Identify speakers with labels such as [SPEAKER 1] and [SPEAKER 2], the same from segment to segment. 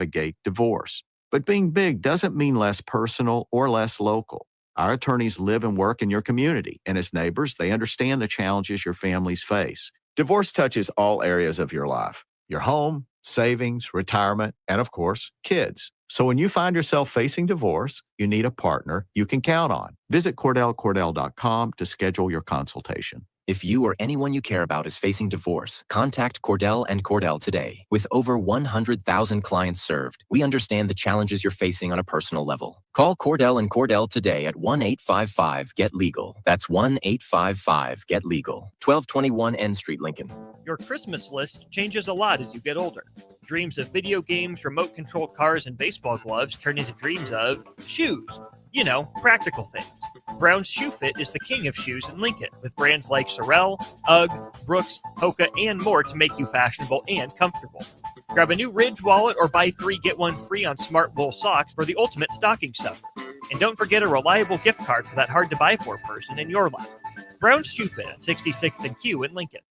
[SPEAKER 1] navigate divorce. But being big doesn't mean less personal or less local. Our attorneys live and work in your community, and as neighbors, they understand the challenges your families face. Divorce touches all areas of your life: your home, savings, retirement, and of course, kids. So when you find yourself facing divorce, you need a partner you can count on. Visit CordellCordell.com to schedule your consultation.
[SPEAKER 2] If you or anyone you care about is facing divorce, contact Cordell and Cordell today. With over 100,000 clients served, we understand the challenges you're facing on a personal level. Call Cordell and Cordell today at 1-855-GET-LEGAL. That's 1-855-GET-LEGAL. 1221 N Street, Lincoln.
[SPEAKER 3] Your Christmas list changes a lot as you get older. Dreams of video games, remote-controlled cars, and baseball gloves turn into dreams of shoes. You know, practical things. Brown's Shoe Fit is the king of shoes in Lincoln, with brands like Sorel, UGG, Brooks, Hoka, and more to make you fashionable and comfortable. Grab a new Ridge wallet or buy 3 get 1 free on Smart Wool socks for the ultimate stocking stuffer. And don't forget a reliable gift card for that hard-to-buy-for person in your life. Brown's Shoe Fit at 66th and Q in Lincoln.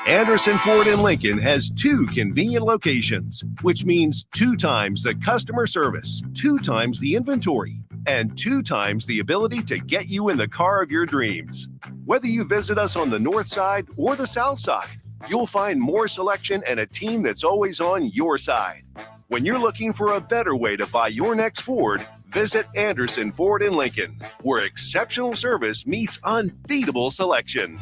[SPEAKER 4] Anderson Ford in Lincoln has 2 convenient locations, which means 2 times the customer service, 2 times the inventory, and 2 times the ability to get you in the car of your dreams. Whether you visit us on the north side or the south side, you'll find more selection and a team that's always on your side. When you're looking for a better way to buy your next Ford, visit Anderson Ford in Lincoln, where exceptional service meets unbeatable selection.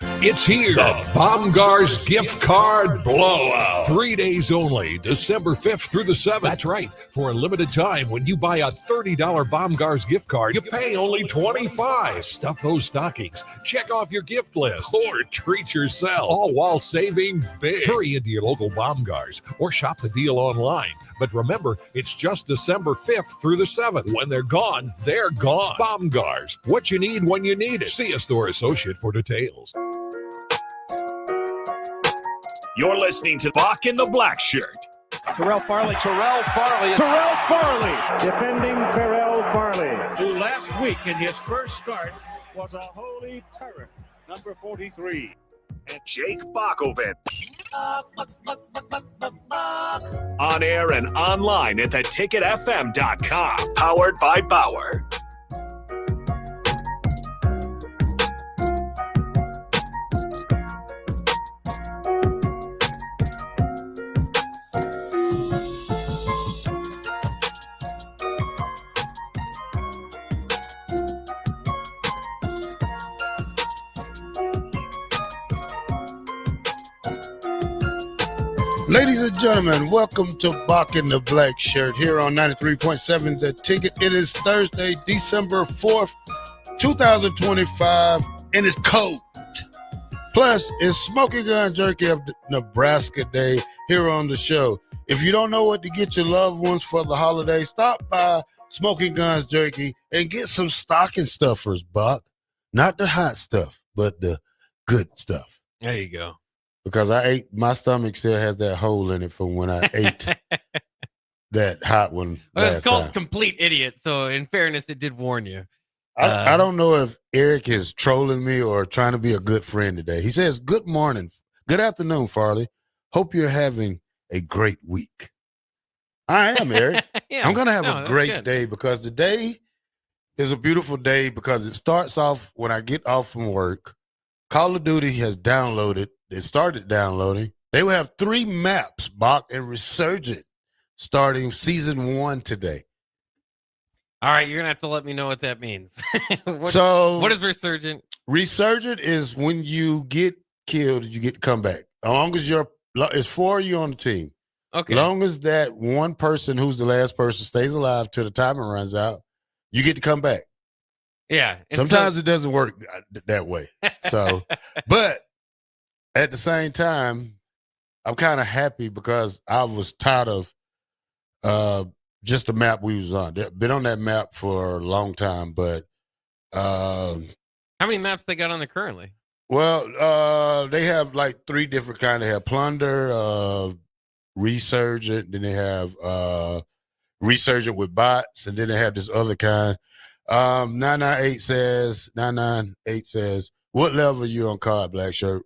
[SPEAKER 5] It's here, the Baumgars Gift Card Blowout. 3 days only, December 5th through the 7th. That's right. For a limited time, when you buy a $30 Baumgars gift card, you pay only $25. Stuff those stockings, check off your gift list, or treat yourself, all while saving big. Hurry into your local Baumgars or shop the deal online. But remember, it's just December 5th through the 7th. When they're gone, they're gone. Baumgars, what you need when you need it. See a store associate for details.
[SPEAKER 6] You're listening to Bock the Blackshirt.
[SPEAKER 7] Terrell Farley. Defending Terrell Farley, who last week in his first start was a holy terror. Number 43.
[SPEAKER 6] And Jake Bockoven. On air and online at theticketfm.com. Powered by Bauer.
[SPEAKER 8] Ladies and gentlemen, welcome to Bock the Blackshirt here on 93.7 The Ticket. It is Thursday, December 4th, 2025, and it's cold. Plus, it's Smoking Gun Jerky of Nebraska Day here on the show. If you don't know what to get your loved ones for the holiday, stop by Smoking Guns Jerky and get some stocking stuffers, Buck. Not the hot stuff, but the good stuff.
[SPEAKER 9] There you go.
[SPEAKER 8] Because my stomach still has that hole in it from when I ate that hot one.
[SPEAKER 9] Well, it's called Complete Idiot. So in fairness, it did warn you.
[SPEAKER 8] I don't know if Eric is trolling me or trying to be a good friend today. He says, good morning. Good afternoon, Farley. Hope you're having a great week. I am, Eric.
[SPEAKER 9] Yeah,
[SPEAKER 8] I'm going to have a great day because today is a beautiful day because it starts off when I get off from work. Call of Duty has downloaded. It started downloading. They will have 3 maps, Bock and Resurgent, starting season 1 today.
[SPEAKER 9] All right, you're gonna have to let me know what that means.
[SPEAKER 8] What
[SPEAKER 9] is Resurgent?
[SPEAKER 8] Resurgent is when you get killed, you get to come back. As long as it's 4 of you on the team.
[SPEAKER 9] Okay.
[SPEAKER 8] As long as that one person who's the last person stays alive till the timer runs out, you get to come back.
[SPEAKER 9] Yeah.
[SPEAKER 8] Sometimes it doesn't work that way. So, but at the same time, I'm kind of happy because I was tired of just the map we was on. Been on that map for a long time, but
[SPEAKER 9] how many maps they got on there currently?
[SPEAKER 8] Well, they have like 3 different kind. They have Plunder, Resurgent, then they have Resurgent with bots, and then they have this other kind. 998 says, what level are you on card, Blackshirt?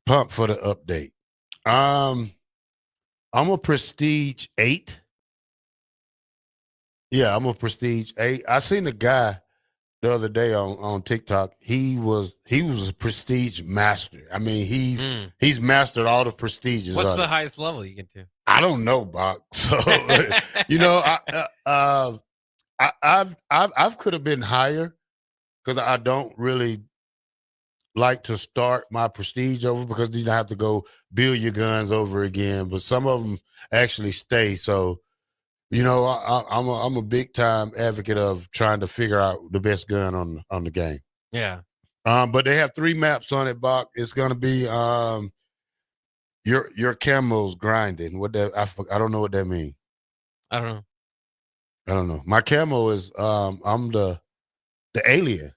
[SPEAKER 8] Pump for the update. I'm a prestige 8. Yeah, I'm a prestige 8. I seen a guy the other day on TikTok. He was a prestige master. I mean, he's mastered all the prestiges.
[SPEAKER 9] What's the highest level you get to?
[SPEAKER 8] I don't know, Bob. So you know, I've could have been higher because I don't really like to start my prestige over because then you have to go build your guns over again. But some of them actually stay. So, you know, I'm a big time advocate of trying to figure out the best gun on the game.
[SPEAKER 9] Yeah.
[SPEAKER 8] But they have 3 maps on it, Bach. It's gonna be your camo's grinding. What that I don't know what that means.
[SPEAKER 9] I don't know.
[SPEAKER 8] My camo is I'm the alien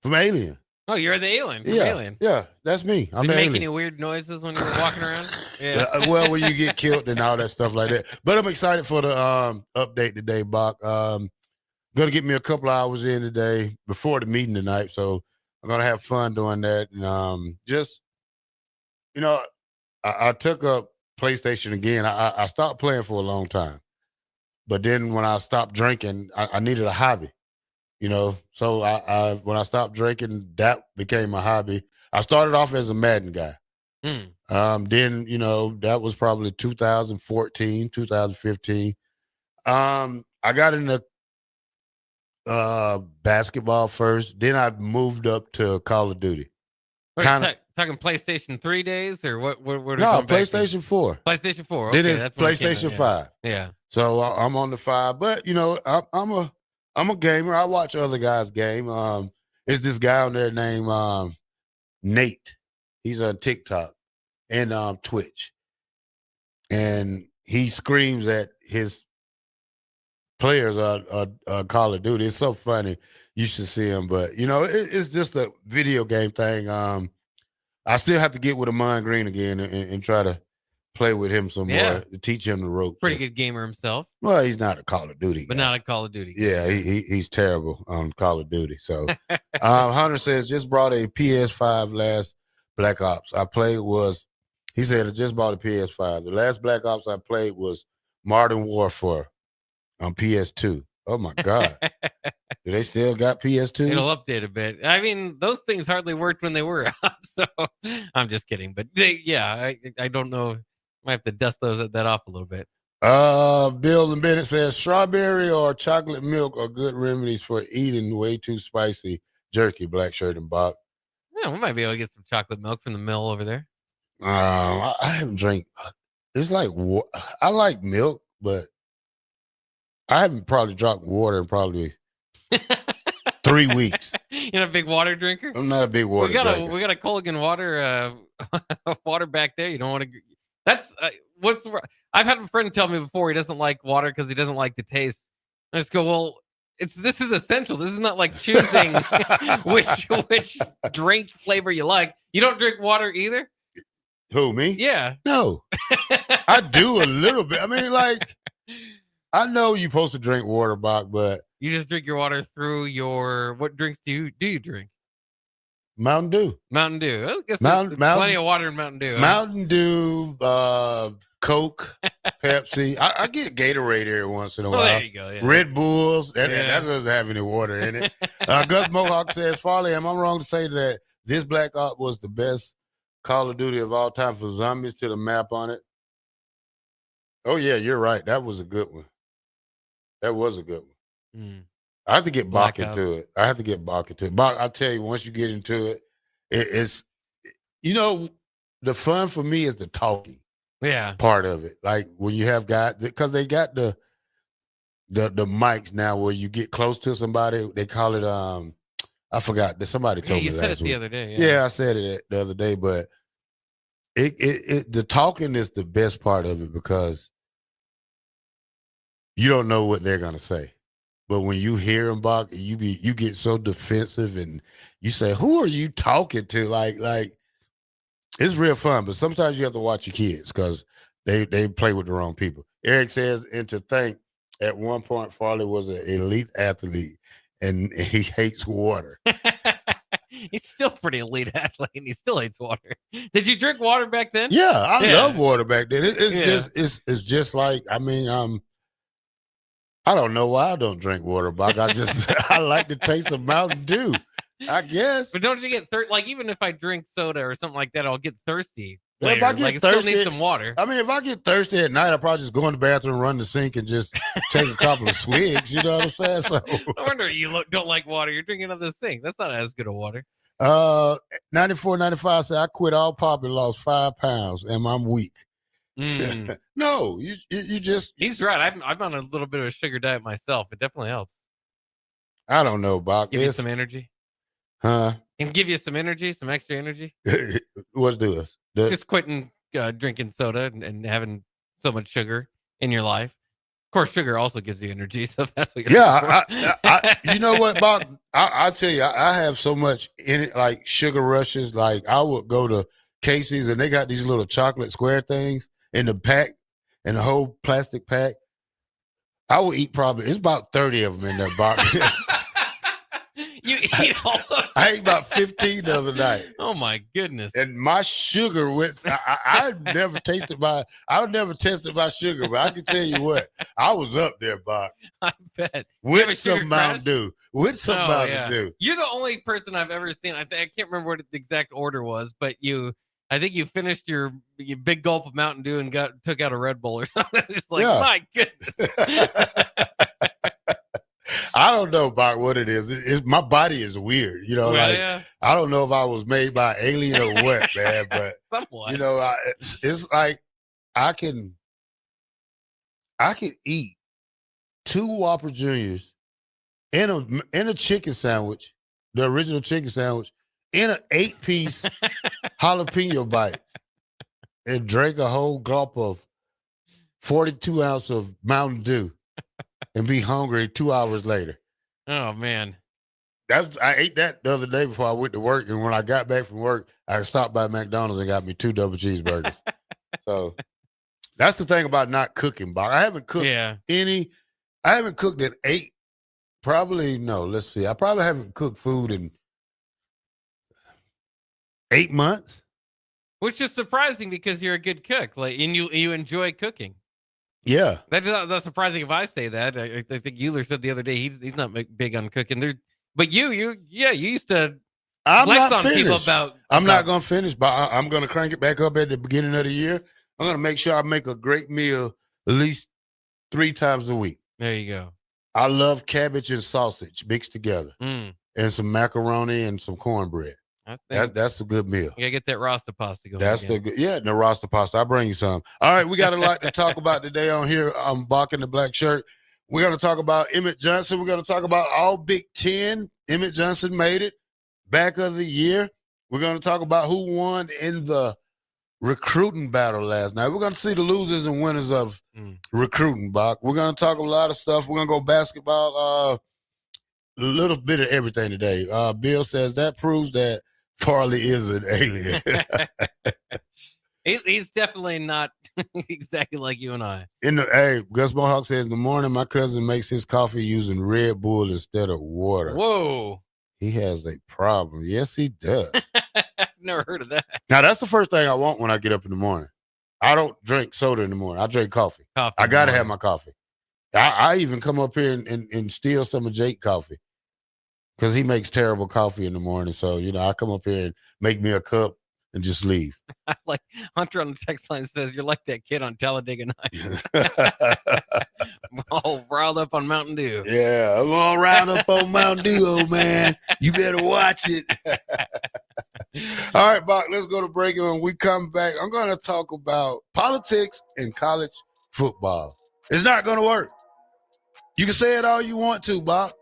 [SPEAKER 8] from Alien.
[SPEAKER 9] Oh, you're the alien. From
[SPEAKER 8] Yeah,
[SPEAKER 9] Alien.
[SPEAKER 8] yeah, that's me. I'm
[SPEAKER 9] Did
[SPEAKER 8] the
[SPEAKER 9] you make
[SPEAKER 8] alien.
[SPEAKER 9] any weird noises when you were walking around? Yeah.
[SPEAKER 8] Well, when you get killed and all that stuff like that. But I'm excited for the update today, Bach. Gonna get me a couple hours in today before the meeting tonight, so I'm gonna have fun doing that. And just, you know, I took up PlayStation again. I stopped playing for a long time, but then when I stopped drinking, I needed a hobby. You know, so I when I stopped drinking, that became my hobby. I started off as a Madden guy. Then, you know, that was probably 2014, 2015. I got into basketball first. Then I moved up to Call of Duty.
[SPEAKER 9] Talking PlayStation 3 days or what?
[SPEAKER 8] No, PlayStation 4.
[SPEAKER 9] PlayStation 4. Okay,
[SPEAKER 8] Then it's
[SPEAKER 9] that's when it came
[SPEAKER 8] PlayStation
[SPEAKER 9] out,
[SPEAKER 8] 5.
[SPEAKER 9] Yeah.
[SPEAKER 8] So I'm on the 5. But, you know, I'm a gamer. I watch other guys game. It's this guy on there named Nate. He's on TikTok and Twitch. And he screams at his players on Call of Duty. It's so funny. You should see him. But, you know, it's just a video game thing. I still have to get with Amon Green again and try to play with him some more to teach him the ropes.
[SPEAKER 9] Pretty good gamer himself.
[SPEAKER 8] Well, he's not a Call of Duty guy.
[SPEAKER 9] But not a Call of Duty guy.
[SPEAKER 8] Yeah, he's terrible on Call of Duty. So Hunter says, just brought a PS5 last Black Ops. He said, I just bought a PS5. The last Black Ops I played was Modern Warfare on PS2. Oh my God. Do they still got PS2?
[SPEAKER 9] It'll update a bit. I mean, those things hardly worked when they were out. So I'm just kidding. But I don't know. Might have to dust that off a little bit.
[SPEAKER 8] Bill and Bennett says strawberry or chocolate milk are good remedies for eating way too spicy jerky. Black shirt and Bob.
[SPEAKER 9] Yeah, we might be able to get some chocolate milk from the mill over there.
[SPEAKER 8] I haven't drank. It's like I like milk, but I haven't probably drunk water in probably 3 weeks.
[SPEAKER 9] You're not a big water drinker?
[SPEAKER 8] I'm not a big water drinker.
[SPEAKER 9] We got a Culligan water water back there. You don't want to. That's I've had a friend tell me before he doesn't like water because he doesn't like the taste. I just go, well, this is essential. This is not like choosing which drink flavor you like. You don't drink water either?
[SPEAKER 8] Who, me?
[SPEAKER 9] Yeah.
[SPEAKER 8] No. I do a little bit. I mean, like, I know you're supposed to drink water, Bach, but
[SPEAKER 9] you just drink your water through your. What drinks do you drink?
[SPEAKER 8] Mountain Dew.
[SPEAKER 9] Mountain Dew. I guess there's plenty of water in Mountain Dew.
[SPEAKER 8] Mountain Dew, Coke, Pepsi. I get Gatorade every once in a while.
[SPEAKER 9] There you go. Yeah.
[SPEAKER 8] Red Bulls. That doesn't have any water in it. Gus Mohawk says, Farley, am I wrong to say that this Black Ops was the best Call of Duty of all time for zombies to the map on it? Oh, yeah, you're right. That was a good one. That was a good one. I have to get Bach into it. Bach, I'll tell you, once you get into it, it's, you know, the fun for me is the talking part of it. Like when you have guys, because they got the mics now where you get close to somebody, they call it, I forgot that somebody told me
[SPEAKER 9] you said it the other day.
[SPEAKER 8] Yeah, I said it the other day, but the talking is the best part of it because you don't know what they're gonna say. But when you hear them, Bach, you get so defensive and you say, who are you talking to? Like it's real fun, but sometimes you have to watch your kids because they play with the wrong people. Eric says, and to think at one point Farley was an elite athlete and he hates water.
[SPEAKER 9] He's still pretty elite athlete, and he still hates water. Did you drink water back then?
[SPEAKER 8] Yeah, I love water back then. It's just like, I mean, I don't know why I don't drink water, Buck. I like the taste of Mountain Dew, I guess.
[SPEAKER 9] But don't you get like, even if I drink soda or something like that, I'll get thirsty.
[SPEAKER 8] Yeah, if
[SPEAKER 9] later.
[SPEAKER 8] I get
[SPEAKER 9] like,
[SPEAKER 8] thirsty,
[SPEAKER 9] I still need some water.
[SPEAKER 8] I mean, if I get thirsty at night, I'll probably just go in the bathroom, run the sink, and just take a couple of swigs. You know what I'm saying? So
[SPEAKER 9] No wonder you don't like water. You're drinking out of the sink. That's not as good of water.
[SPEAKER 8] 94, 95 said, I quit all pop and lost 5 pounds, and I'm weak. No, you just.
[SPEAKER 9] He's right. I'm on a little bit of a sugar diet myself. It definitely helps.
[SPEAKER 8] I don't know, Bach.
[SPEAKER 9] Give you some energy.
[SPEAKER 8] Huh?
[SPEAKER 9] And give you some energy, some extra energy.
[SPEAKER 8] What's do us?
[SPEAKER 9] Just quitting drinking soda and having so much sugar in your life. Of course, sugar also gives you energy. So if that's what you're
[SPEAKER 8] I you know what, Bach? I'll tell you, I have so much in it, like sugar rushes. Like I would go to Casey's and they got these little chocolate square things in the pack, in the whole plastic pack. I would eat it's about 30 of them in there, Bach.
[SPEAKER 9] You eat all of
[SPEAKER 8] I ate about 15 the other night.
[SPEAKER 9] Oh my goodness!
[SPEAKER 8] And my sugar went. I never tested my sugar, but I can tell you what, I was up there, Bob.
[SPEAKER 9] I bet
[SPEAKER 8] with some Mountain Dew. With some Mountain Dew.
[SPEAKER 9] You're the only person I've ever seen. I can't remember what the exact order was, but I think you finished your big gulp of Mountain Dew and took out a Red Bull or something. Just like, my goodness.
[SPEAKER 8] I don't know about what it is. My body is weird, you know. I don't know if I was made by alien or what, man. But
[SPEAKER 9] somewhat.
[SPEAKER 8] You know, it's like I can eat 2 Whopper Juniors in a chicken sandwich, the original chicken sandwich, in an 8-piece jalapeno bites, and drink a whole gulp of 42 ounce of Mountain Dew. And be hungry 2 hours later.
[SPEAKER 9] Oh man,
[SPEAKER 8] I ate that the other day before I went to work, and when I got back from work, I stopped by McDonald's and got me 2 double cheeseburgers. So that's the thing about not cooking, Bob. I haven't cooked I haven't cooked at 8. Let's see. I probably haven't cooked food in 8 months.
[SPEAKER 9] Which is surprising because you're a good cook, and you enjoy cooking.
[SPEAKER 8] Yeah,
[SPEAKER 9] that's surprising if I say that. I think Euler said the other day he's not big on cooking. But you used to.
[SPEAKER 8] I'm
[SPEAKER 9] flex
[SPEAKER 8] not
[SPEAKER 9] on
[SPEAKER 8] finished.
[SPEAKER 9] People about.
[SPEAKER 8] I'm not going to finish, but I'm going to crank it back up at the beginning of the year. I'm going to make sure I make a great meal at least 3 times a week.
[SPEAKER 9] There you go.
[SPEAKER 8] I love cabbage and sausage mixed together,
[SPEAKER 9] and
[SPEAKER 8] some macaroni and some cornbread. That's a good meal.
[SPEAKER 9] You gotta get that Rasta pasta going.
[SPEAKER 8] That's the Rasta pasta. I'll bring you some. All right, we got a lot to talk about today on here. I'm Bock the Black Shirt. We're going to talk about Emmett Johnson. We're going to talk about all Big Ten. Emmett Johnson made it. Back of the year. We're going to talk about who won in the recruiting battle last night. We're going to see the losers and winners of recruiting, Bock. We're going to talk a lot of stuff. We're going to go basketball, a little bit of everything today. Bill says that proves that Farley is an alien.
[SPEAKER 9] He's definitely not exactly like you and I.
[SPEAKER 8] Gus Mohawk says, in the morning, my cousin makes his coffee using Red Bull instead of water.
[SPEAKER 9] Whoa.
[SPEAKER 8] He has a problem. Yes, he does.
[SPEAKER 9] I've never heard of that.
[SPEAKER 8] Now, that's the first thing I want when I get up in the morning. I don't drink soda in the morning. I drink coffee. I got to have my coffee. I even come up here and steal some of Jake's coffee because he makes terrible coffee in the morning. So, I come up here and make me a cup and just leave.
[SPEAKER 9] Like Hunter on the text line says, you're like that kid on Talladega Nights. I'm all riled up on Mountain Dew.
[SPEAKER 8] Yeah, I'm all riled up on Mountain Dew, old man. You better watch it. All right, Bock, let's go to break. And when we come back, I'm going to talk about politics and college football. It's not going to work. You can say it all you want to, Bock.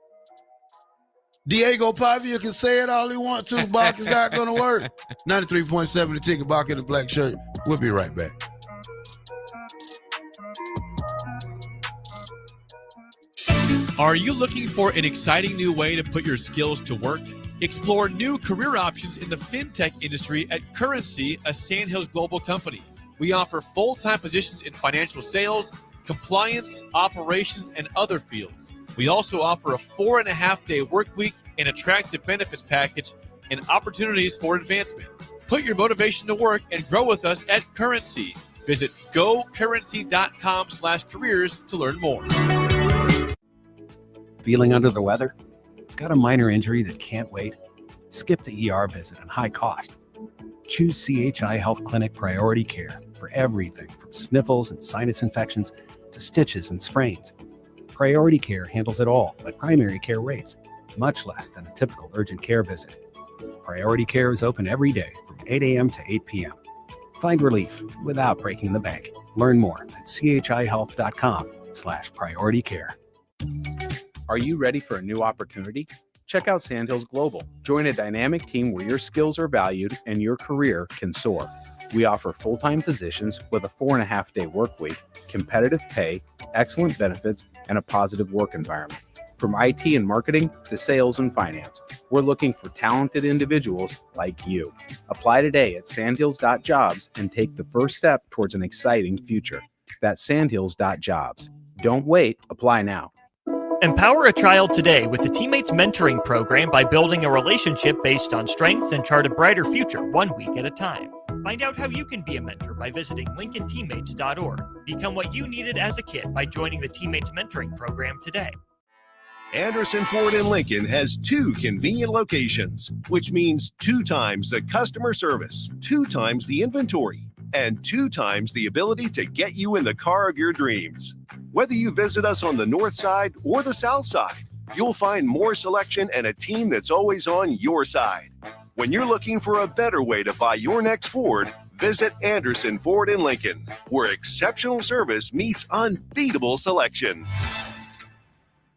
[SPEAKER 8] Diego Pavia can say it all he wants to, Bock. It's not going to work. 93.7 The Ticket, Bock in the Black Shirt. We'll be right back.
[SPEAKER 10] Are you looking for an exciting new way to put your skills to work? Explore new career options in the fintech industry at Currency, a Sandhills global company. We offer full-time positions in financial sales, compliance, operations, and other fields. We also offer a 4.5-day work week and attractive benefits package and opportunities for advancement. Put your motivation to work and grow with us at Currency. Visit gocurrency.com/careers to learn more.
[SPEAKER 11] Feeling under the weather? Got a minor injury that can't wait? Skip the ER visit and high cost. Choose CHI Health Clinic Priority Care for everything from sniffles and sinus infections to stitches and sprains. Priority Care handles it all at primary care rates, much less than a typical urgent care visit. Priority Care is open every day from 8 a.m. to 8 p.m. Find relief without breaking the bank. Learn more at chihealth.com/prioritycare.
[SPEAKER 12] Are you ready for a new opportunity? Check out Sandhills Global. Join a dynamic team where your skills are valued and your career can soar. We offer full-time positions with a 4.5-day work week, competitive pay, excellent benefits, and a positive work environment. From IT and marketing to sales and finance, we're looking for talented individuals like you. Apply today at sandhills.jobs and take the first step towards an exciting future. That's sandhills.jobs. Don't wait, apply now.
[SPEAKER 3] Empower a child today with the Teammates Mentoring Program by building a relationship based on strengths and chart a brighter future 1 week at a time. Find out how you can be a mentor by visiting lincolnteammates.org. Become what you needed as a kid by joining the Teammates Mentoring Program today.
[SPEAKER 4] Anderson Ford in Lincoln has 2 convenient locations, which means 2 times the customer service, 2 times the inventory, and 2 times the ability to get you in the car of your dreams. Whether you visit us on the north side or the south side, you'll find more selection and a team that's always on your side. When you're looking for a better way to buy your next Ford, visit Anderson Ford in Lincoln, where exceptional service meets unbeatable selection.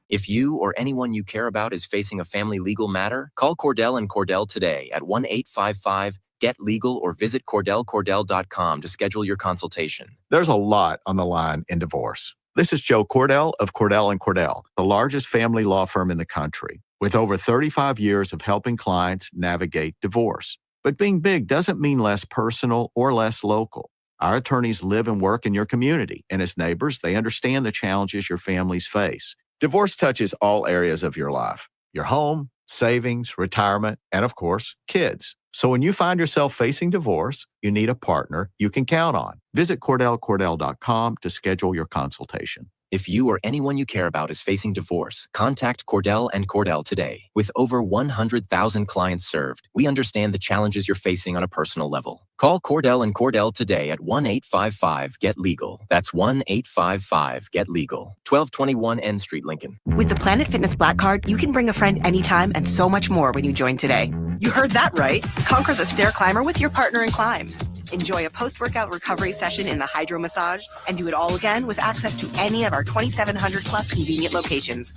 [SPEAKER 2] If you or anyone you care about is facing a family legal matter, call Cordell & Cordell today at 1-855-GET-LEGAL or visit CordellCordell.com to schedule your consultation.
[SPEAKER 1] There's a lot on the line in divorce. This is Joe Cordell of Cordell & Cordell, the largest family law firm in the country, with over 35 years of helping clients navigate divorce. But being big doesn't mean less personal or less local. Our attorneys live and work in your community, and as neighbors, they understand the challenges your families face. Divorce touches all areas of your life: your home, savings, retirement, and of course, kids. So when you find yourself facing divorce, you need a partner you can count on. Visit CordellCordell.com to schedule your consultation.
[SPEAKER 2] If you or anyone you care about is facing divorce, contact Cordell & Cordell today. With over 100,000 clients served, we understand the challenges you're facing on a personal level. Call Cordell & Cordell today at 1-855-GET-LEGAL. That's 1-855-GET-LEGAL. 1221 N Street, Lincoln.
[SPEAKER 13] With the Planet Fitness Black Card, you can bring a friend anytime and so much more when you join today. You heard that right. Conquer the stair climber with your partner in climb. Enjoy a post-workout recovery session in the hydro massage and do it all again with access to any of our 2,700 plus convenient locations.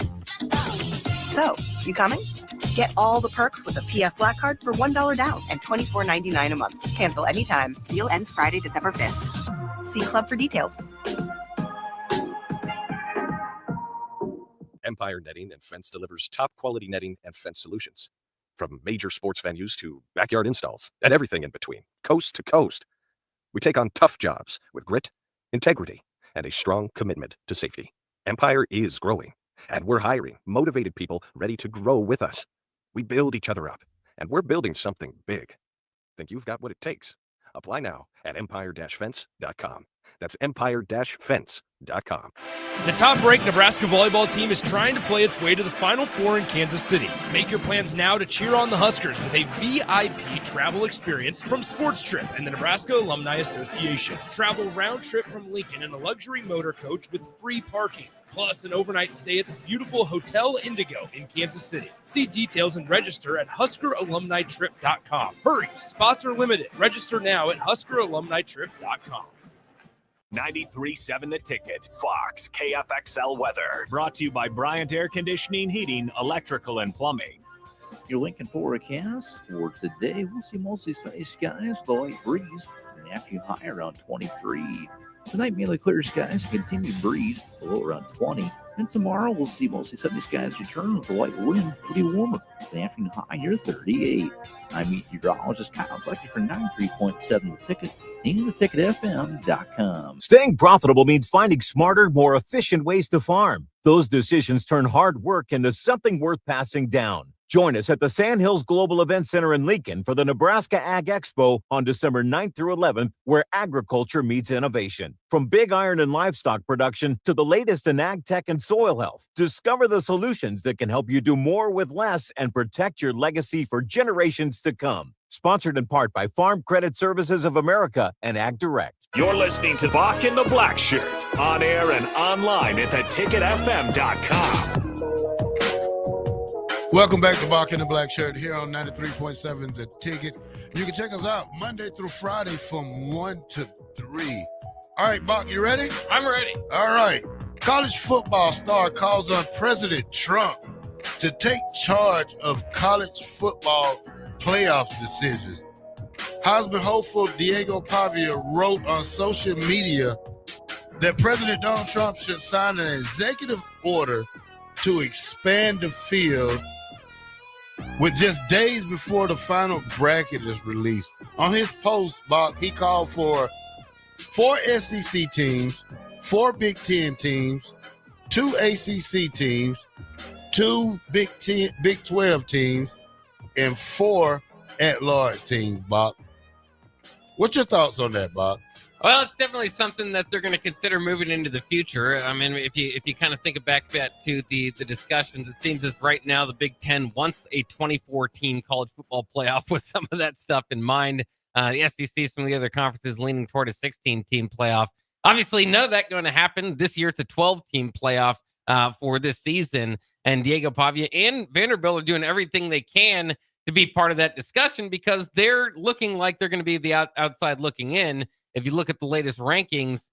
[SPEAKER 13] So, you coming? Get all the perks with a PF Black Card for $1 down and $24.99 a month. Cancel anytime. Deal ends Friday, December 5th. See Club for details.
[SPEAKER 14] Empire Netting and Fence delivers top quality netting and fence solutions. From major sports venues to backyard installs and everything in between, coast to coast. We take on tough jobs with grit, integrity, and a strong commitment to safety. Empire is growing, and we're hiring motivated people ready to grow with us. We build each other up, and we're building something big. Think you've got what it takes? Apply now at empire-fence.com. That's empire-fence.com.
[SPEAKER 15] The top-ranked Nebraska volleyball team is trying to play its way to the Final Four in Kansas City. Make your plans now to cheer on the Huskers with a VIP travel experience from Sports Trip and the Nebraska Alumni Association. Travel round trip from Lincoln in a luxury motor coach with free parking, plus an overnight stay at the beautiful Hotel Indigo in Kansas City. See details and register at HuskerAlumniTrip.com. Hurry, spots are limited. Register now at HuskerAlumniTrip.com.
[SPEAKER 6] 93.7 The Ticket, Fox, KFXL weather. Brought to you by Bryant Air Conditioning, Heating, Electrical, and Plumbing.
[SPEAKER 16] Your Lincoln forecast for today, we'll see mostly sunny skies, the light breeze, and afternoon high around 23. Tonight, mainly clear skies, continued breeze, below around 20. And tomorrow, we'll see mostly sunny skies return with a light wind, pretty warmer. The afternoon high near 38. I'm meteorologist Kyle Bucky for 93.7 The Ticket and theticketfm.com.
[SPEAKER 17] Staying profitable means finding smarter, more efficient ways to farm. Those decisions turn hard work into something worth passing down. Join us at the Sandhills Global Event Center in Lincoln for the Nebraska Ag Expo on December 9th through 11th, where agriculture meets innovation. From big iron and livestock production to the latest in ag tech and soil health, discover the solutions that can help you do more with less and protect your legacy for generations to come. Sponsored in part by Farm Credit Services of America and Ag Direct.
[SPEAKER 6] You're listening to Bock and the Blackshirt, on air and online at theticketfm.com.
[SPEAKER 8] Welcome back to Bock and the Blackshirt here on 93.7 The Ticket. You can check us out Monday through Friday from 1 to 3. All right, Bock, you ready?
[SPEAKER 9] I'm ready.
[SPEAKER 8] All right. College football star calls on President Trump to take charge of college football playoff decisions. Heisman hopeful Diego Pavia wrote on social media that President Donald Trump should sign an executive order to expand the field with just days before the final bracket is released. On his post, Bob, he called for 4 SEC teams, 4 Big Ten teams, 2 ACC teams, 2 Big 12 teams, and 4 at-large teams, Bob. What's your thoughts on that, Bob?
[SPEAKER 9] Well, it's definitely something that they're going to consider moving into the future. I mean, if you kind of think back to the discussions, it seems as right now the Big Ten wants a 24-team college football playoff with some of that stuff in mind. The SEC, some of the other conferences leaning toward a 16-team playoff. Obviously, none of that going to happen. This year, it's a 12-team playoff for this season. And Diego Pavia and Vanderbilt are doing everything they can to be part of that discussion because they're looking like they're going to be the outside looking in. If you look at the latest rankings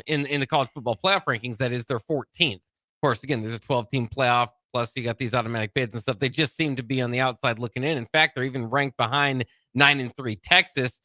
[SPEAKER 9] in the college football playoff rankings, that is their 14th. Of course, again, there's a 12-team playoff, plus you got these automatic bids and stuff. They just seem to be on the outside looking in. In fact, they're even ranked behind 9-3 Texas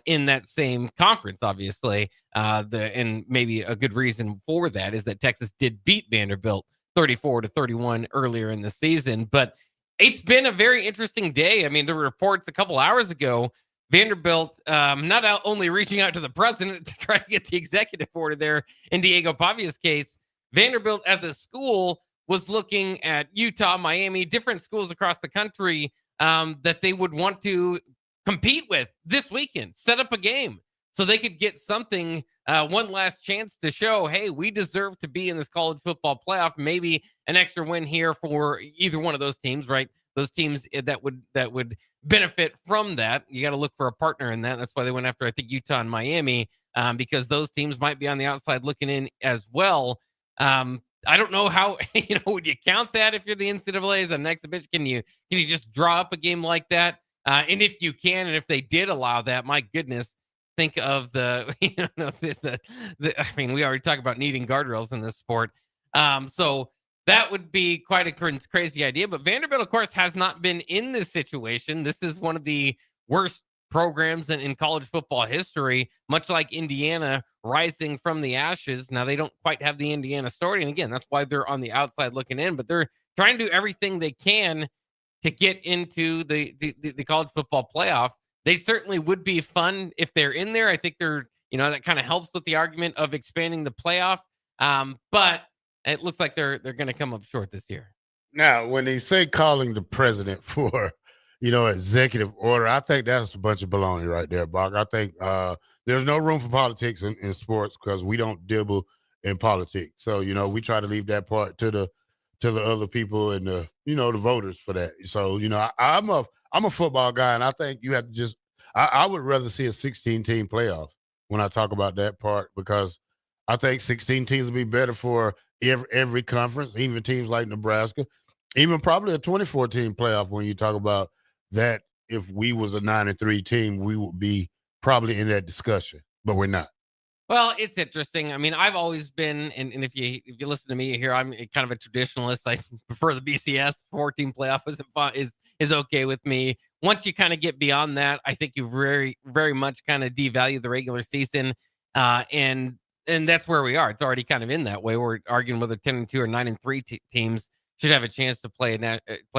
[SPEAKER 9] in that same conference, obviously. And maybe a good reason for that is that Texas did beat Vanderbilt 34-31 earlier in the season. But it's been a very interesting day. I mean, there were reports a couple hours ago Vanderbilt not only reaching out to the president to try to get the executive order there in Diego Pavia's case, Vanderbilt as a school was looking at Utah, Miami, different schools across the country that they would want to compete with this weekend, set up a game so they could get something, one last chance to show, hey, we deserve to be in this college football playoff, maybe an extra win here for either one of those teams, right? Those teams that would benefit from that. You got to look for a partner in that. That's why they went after, I think, Utah and Miami, because those teams might be on the outside looking in as well. I don't know how, would you count that if you're the NCAA as an exhibition? Can you just draw up a game like that? And if you can, and if they did allow that, my goodness, think of the, I mean, we already talked about needing guardrails in this sport. So that would be quite a crazy idea. But Vanderbilt, of course, has not been in this situation. This is one of the worst programs in college football history, much like Indiana rising from the ashes. Now, they don't quite have the Indiana story. And again, that's why they're on the outside looking in. But they're trying to do everything they can to get into the college football playoff. They certainly would be fun if they're in there. I think they're, that kind of helps with the argument of expanding the playoff. But it looks like they're going to come up short this year.
[SPEAKER 8] Now, when they say calling the president for, executive order, I think that's a bunch of baloney right there, Bob. I think there's no room for politics in sports because we don't dibble in politics. So, we try to leave that part to the other people and the voters for that. So, I'm a football guy, and I think you have to just I would rather see a 16-team playoff when I talk about that part because I think 16 teams would be better for every conference, even teams like Nebraska, even probably a 24-team playoff when you talk about that. If we was a 9-3 team, we would be probably in that discussion, but we're not.
[SPEAKER 9] Well, it's interesting. I mean, I've always been, and if you listen to me here, I'm kind of a traditionalist. I prefer the BCS 14 playoff is okay with me. Once you kind of get beyond that, I think you very, very much kind of devalue the regular season, and that's where we are. It's already kind of in that way. We're arguing whether 10-2 or 9-3 teams should have a chance to play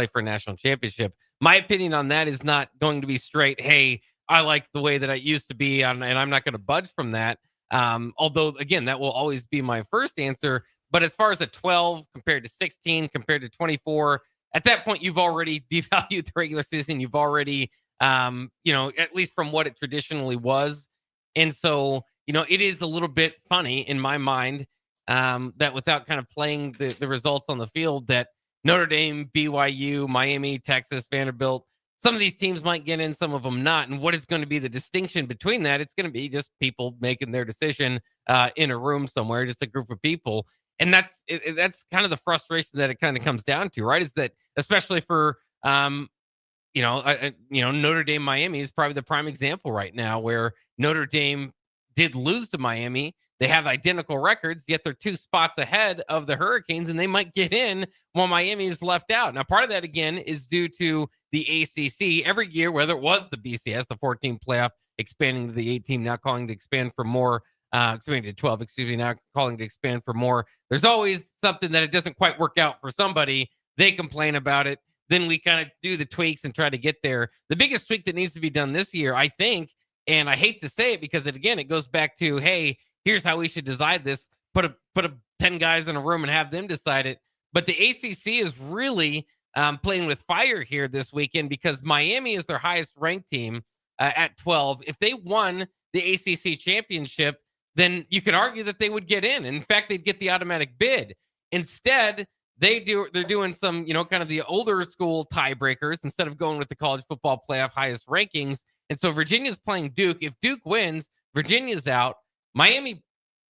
[SPEAKER 9] for a national championship. My opinion on that is not going to be straight, hey, I like the way that I used to be, and I'm not going to budge from that. Although, again, that will always be my first answer. But as far as a 12 compared to 16, compared to 24, at that point, you've already devalued the regular season. You've already, at least from what it traditionally was. And so, it is a little bit funny in my mind that without kind of playing the results on the field, that Notre Dame, BYU, Miami, Texas, Vanderbilt, some of these teams might get in, some of them not. And what is going to be the distinction between that? It's going to be just people making their decision in a room somewhere, just a group of people. And that's kind of the frustration that it kind of comes down to, right? Is that especially for Notre Dame, Miami is probably the prime example right now, where Notre Dame did lose to Miami. They have identical records, yet they're 2 spots ahead of the Hurricanes, and they might get in while Miami is left out. Now, part of that, again, is due to the ACC. Every year, whether it was the BCS, the 14 playoff, expanding to the 18, now calling to expand for more, expanding to 12, now calling to expand for more. There's always something that it doesn't quite work out for somebody. They complain about it. Then we kind of do the tweaks and try to get there. The biggest tweak that needs to be done this year, I think, and I hate to say it because it goes back to, hey, here's how we should decide this. Put a 10 guys in a room and have them decide it. But the ACC is really playing with fire here this weekend because Miami is their highest ranked team at 12. If they won the ACC championship, then you could argue that they would get in. In fact, they'd get the automatic bid. Instead, they're doing some, kind of the older school tiebreakers instead of going with the college football playoff highest rankings. And so Virginia's playing Duke. If Duke wins, Virginia's out. Miami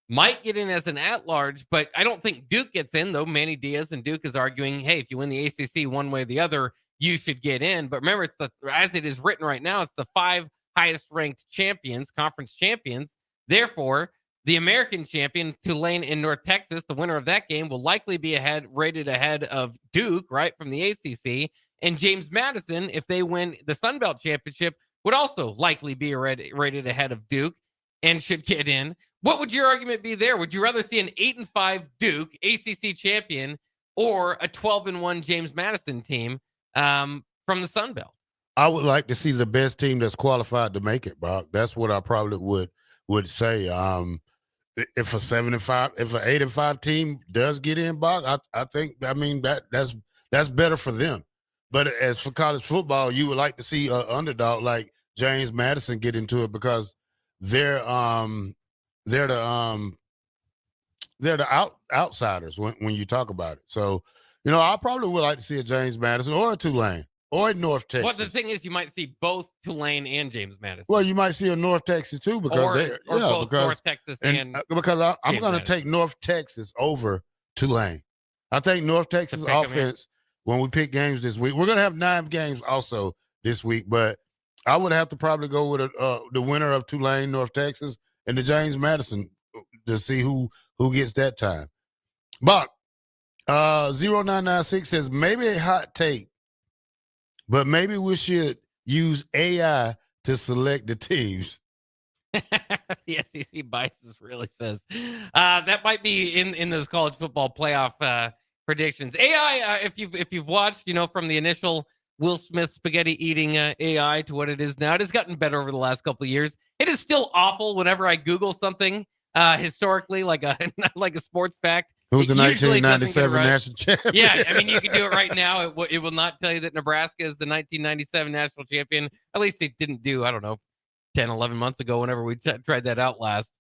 [SPEAKER 9] might get in as an at-large, but I don't think Duke gets in, though Manny Diaz and Duke is arguing, hey, if you win the ACC one way or the other, you should get in. But remember, as it is written right now, it's the 5 highest-ranked champions, conference champions. Therefore, the American champion, Tulane in North Texas, the winner of that game, will likely be rated ahead of Duke, right, from the ACC. And James Madison, if they win the Sun Belt Championship, would also likely be rated ahead of Duke and should get in. What would your argument be there? Would you rather see an 8-5 Duke ACC champion or a 12-1 James Madison team from the Sun Belt?
[SPEAKER 8] I would like to see the best team that's qualified to make it, Brock. That's what I probably would say. If a 7-5, if an 8-5 team does get in, Brock, I think that's better for them. But as for college football, you would like to see an underdog like James Madison get into it because they're the outsiders when you talk about it. So, I probably would like to see a James Madison or a Tulane or a North Texas.
[SPEAKER 9] Well, the thing is, you might see both Tulane and James Madison.
[SPEAKER 8] Well, you might see a North Texas too because
[SPEAKER 9] both North Texas and
[SPEAKER 8] because I'm going to take North Texas over Tulane. I think North Texas offense when we pick games this week. We're going to have 9 games also this week, but I would have to probably go with the winner of Tulane, North Texas, and the James Madison to see who gets that time. Buck, 0996 says, maybe a hot take, but maybe we should use AI to select the teams.
[SPEAKER 9] The SEC biases really says that might be in those college football playoff predictions. AI, if you've watched, from the initial Will Smith spaghetti eating AI to what it is now, it has gotten better over the last couple of years. It is still awful whenever I Google something historically, like a sports fact.
[SPEAKER 8] Who's the 1997 national champion?
[SPEAKER 9] Yeah, I mean, you can do it right now. It will not tell you that Nebraska is the 1997 national champion. At least it didn't do, 10, 11 months ago whenever we tried that out last.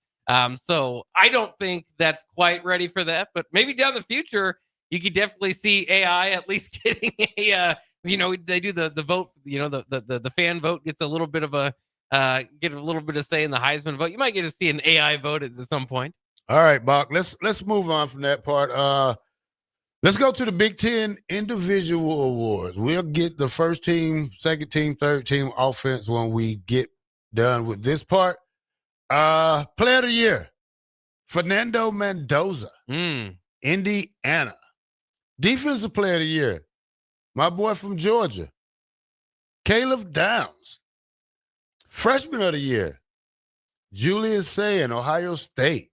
[SPEAKER 9] So I don't think that's quite ready for that, but maybe down the future, you could definitely see AI at least getting a, they do the vote, the fan vote gets a little bit of get a little bit of say in the Heisman vote. You might get to see an AI vote at some point.
[SPEAKER 8] All right, Bach, let's move on from that part. Let's go to the Big Ten individual awards. We'll get the first team, second team, third team offense when we get done with this part. Player of the year, Fernando Mendoza, Indiana. Defensive player of the year, my boy from Georgia, Caleb Downs. Freshman of the year, Julius Sayin, Ohio State.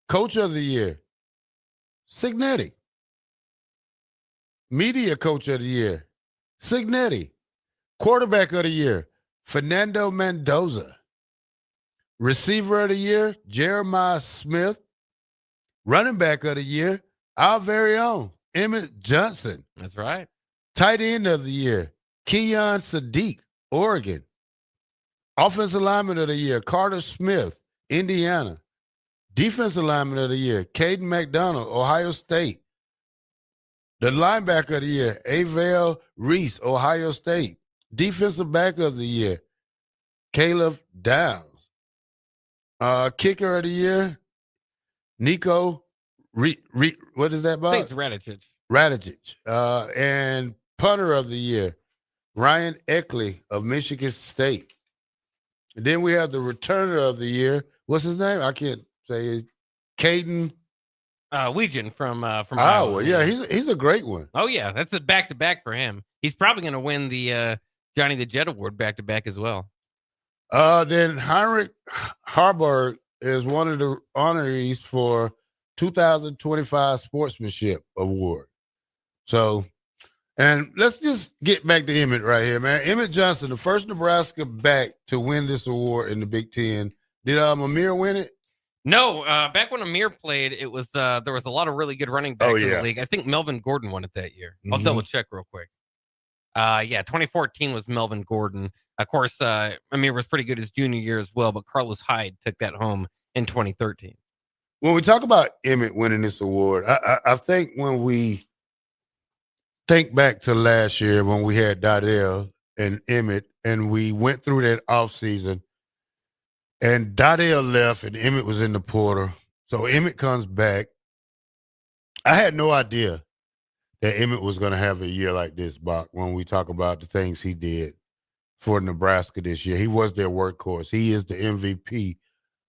[SPEAKER 8] Coach of the year, Signetti. Media coach of the year, Signetti. Quarterback of the year, Fernando Mendoza. Receiver of the year, Jeremiah Smith. Running back of the year, our very own Emmett Johnson.
[SPEAKER 9] That's right.
[SPEAKER 8] Tight end of the year, Keon Sadiq, Oregon. Offensive lineman of the year, Carter Smith, Indiana. Defensive lineman of the year, Caden McDonald, Ohio State. The linebacker of the year, Avell Reese, Ohio State. Defensive back of the year, Caleb Downs. Kicker of the year, Nico, what is that, Bob?
[SPEAKER 9] I think it's
[SPEAKER 8] Radicic. And punter of the year, Ryan Eckley of Michigan State. And then we have the returner of the year. What's his name? I can't say it. Caden
[SPEAKER 9] Weegan from
[SPEAKER 8] Iowa.
[SPEAKER 9] Iowa.
[SPEAKER 8] Yeah, he's a great one.
[SPEAKER 9] Oh yeah, that's a back-to-back for him. He's probably going to win the Johnny the Jet Award back-to-back as well.
[SPEAKER 8] Then Heinrich Harburg is one of the honorees for 2025 Sportsmanship Award. So, and let's just get back to Emmett right here, man. Emmett Johnson, the first Nebraska back to win this award in the Big Ten. Did Amir win it?
[SPEAKER 9] No, back when Amir played, it was there was a lot of really good running backs in the league. I think Melvin Gordon won it that year. I'll double check real quick. 2014 was Melvin Gordon. Of course, Amir was pretty good his junior year as well, but Carlos Hyde took that home in 2013.
[SPEAKER 8] When we talk about Emmett winning this award, I think when we think back to last year when we had Dardell and Emmett and we went through that offseason and Dardell left and Emmett was in the portal. So Emmett comes back. I had no idea that Emmett was going to have a year like this, Bach, when we talk about the things he did for Nebraska this year. He was their workhorse. He is the MVP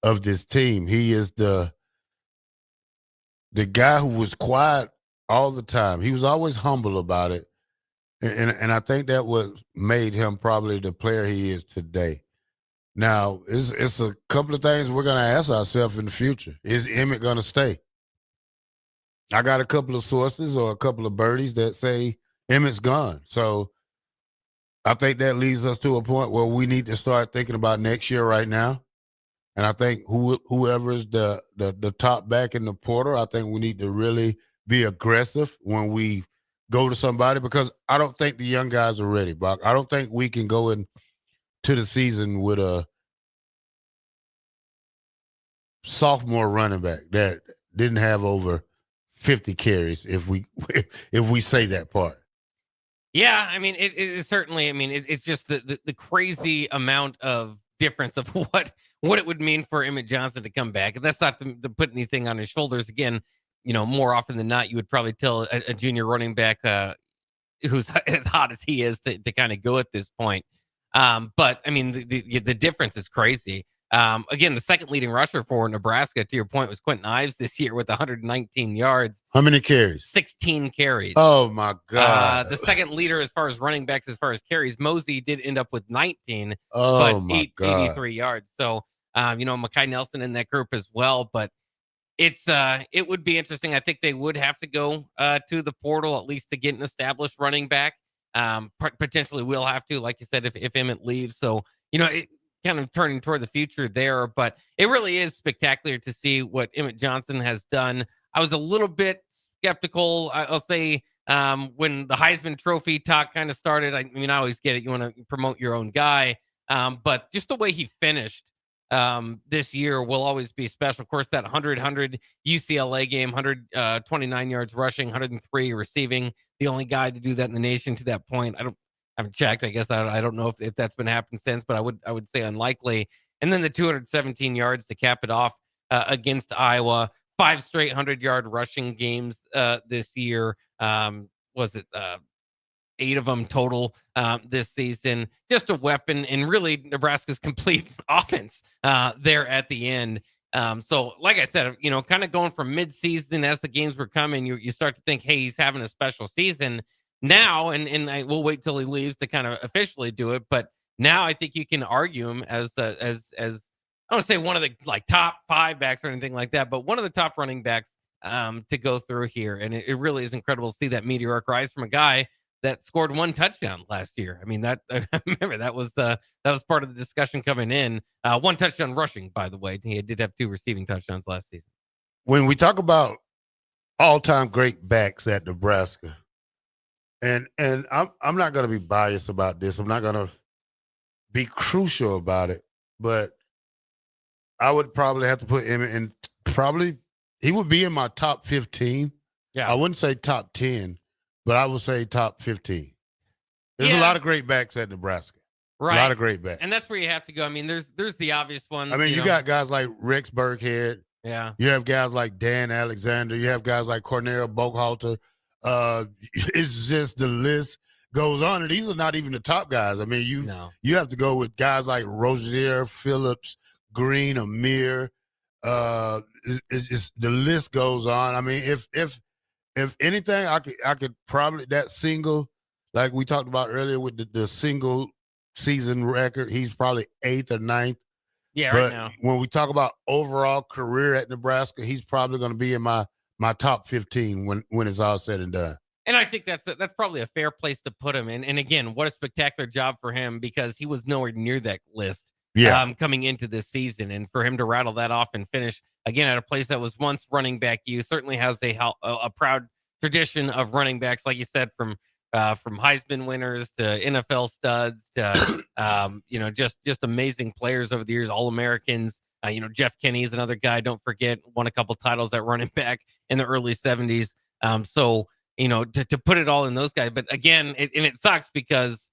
[SPEAKER 8] of this team. He is the guy who was quiet all the time. He was always humble about it. And I think that what made him probably the player he is today. Now, it's a couple of things we're going to ask ourselves in the future. Is Emmett going to stay? I got a couple of sources or a couple of birdies that say Emmett's gone. So I think that leads us to a point where we need to start thinking about next year right now. And I think whoever's the top back in the portal, I think we need to really be aggressive when we go to somebody because I don't think the young guys are ready, Buck. I don't think we can go into the season with a sophomore running back that didn't have over 50 carries if we say that part.
[SPEAKER 9] Yeah, I mean, it certainly, I mean, it's just the crazy amount of difference of what it would mean for Emmett Johnson to come back. And that's not to put anything on his shoulders. Again, you know, more often than not, you would probably tell a junior running back who's as hot as he is to kind of go at this point. But I mean, the difference is crazy. Again, the second leading rusher for Nebraska, to your point, was Quentin Ives this year with 119 yards.
[SPEAKER 8] How many carries?
[SPEAKER 9] 16 carries.
[SPEAKER 8] Oh, my God.
[SPEAKER 9] The second leader as far as running backs, as far as carries, Mosey did end up with 19,
[SPEAKER 8] but
[SPEAKER 9] 83 yards. So, you know, Mekhi Nelson in that group as well. But it would be interesting. I think they would have to go to the portal, at least to get an established running back. Potentially will have to, like you said, if Emmett leaves. So, you know, it kind of turning toward the future there, but it really is spectacular to see what Emmett Johnson has done. I was a little bit skeptical, I'll say, when the Heisman Trophy talk kind of started. I mean, I always get it. You want to promote your own guy. But just the way he finished this year will always be special. Of course, that 100 UCLA game, 129 yards rushing, 103 receiving, the only guy to do that in the nation to that point. I haven't checked. I guess I don't know if that's been happened since, but I would say unlikely. And then the 217 yards to cap it off against Iowa. 5 straight 100-yard rushing games this year. Was it 8 of them total this season? Just a weapon, and really Nebraska's complete offense there at the end. So, like I said, you know, kind of going from mid-season as the games were coming, you start to think, hey, he's having a special season now, and I will wait till he leaves to kind of officially do it. But now I think you can argue him as I don't want to say one of the like top 5 backs or anything like that, but one of the top running backs to go through here. And it really is incredible to see that meteoric rise from a guy that scored 1 touchdown last year. I mean, that I remember that was part of the discussion coming in. 1 touchdown rushing, by the way. He did have 2 receiving touchdowns last season.
[SPEAKER 8] When we talk about all-time great backs at Nebraska, And I'm not going to be biased about this. I'm not going to be crucial about it, but I would probably have to put Emmett in. Probably he would be in my top 15.
[SPEAKER 9] Yeah.
[SPEAKER 8] I wouldn't say top 10, but I would say top 15. There's a lot of great backs at Nebraska.
[SPEAKER 9] Right.
[SPEAKER 8] A lot of great backs.
[SPEAKER 9] And that's where you have to go. I mean, there's the obvious ones.
[SPEAKER 8] I mean, you got guys like Rex Burkhead.
[SPEAKER 9] Yeah.
[SPEAKER 8] You have guys like Dan Alexander. You have guys like Cornell Boakhalter. It's just the list goes on. And these are not even the top guys. I mean, you have to go with guys like Rozier, Phillips, Green, Amir. It's the list goes on. I mean, if anything, I could probably that single, like we talked about earlier with the single season record, he's probably 8th or 9th.
[SPEAKER 9] Yeah,
[SPEAKER 8] but
[SPEAKER 9] right now.
[SPEAKER 8] when we talk about overall career at Nebraska, he's probably going to be in my top 15 when it's all said and done.
[SPEAKER 9] And I think that's probably a fair place to put him in. And again, what a spectacular job for him, because he was nowhere near that list coming into this season. And for him to rattle that off and finish again at a place that was once running back U certainly has a proud tradition of running backs, like you said, from Heisman winners to NFL studs to just amazing players over the years, All-Americans. Jeff Kenny is another guy, don't forget, won a couple titles at running back in the early 70s. So to put it all in those guys. But again, it sucks because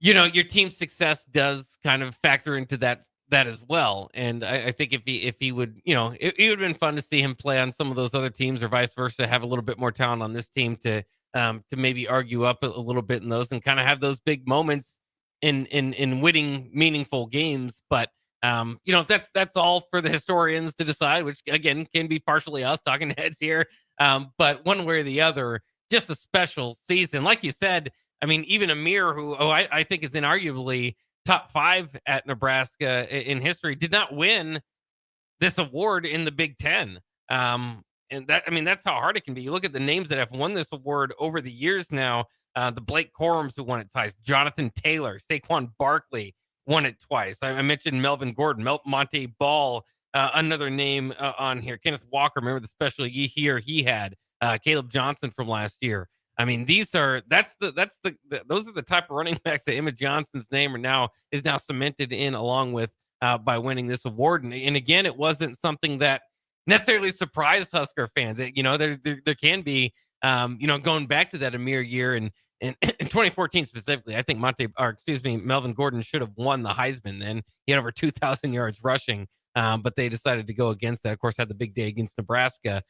[SPEAKER 9] your team's success does kind of factor into that as well. And I think if he would, it would have been fun to see him play on some of those other teams or vice versa, have a little bit more talent on this team to maybe argue up a little bit in those and kind of have those big moments in winning meaningful games. But that's all for the historians to decide, which again can be partially us talking heads here. But one way or the other, just a special season. Like you said, I mean, even Amir, who I think is inarguably top 5 at Nebraska in history, did not win this award in the Big Ten. And that's how hard it can be. You look at the names that have won this award over the years now. The Blake Corums who won it twice, Jonathan Taylor, Saquon Barkley won it twice. I mentioned Melvin Gordon, Monte Ball, another name on here. Kenneth Walker, remember the special year he had. Caleb Johnson from last year. I mean, those are the type of running backs that Emmett Johnson's name is now cemented in along with by winning this award. And again, it wasn't something that necessarily surprised Husker fans. There can be going back to that Amir year and in 2014 specifically, I think Melvin Gordon should have won the Heisman then. He had over 2,000 yards rushing, but they decided to go against that. Of course, had the big day against Nebraska.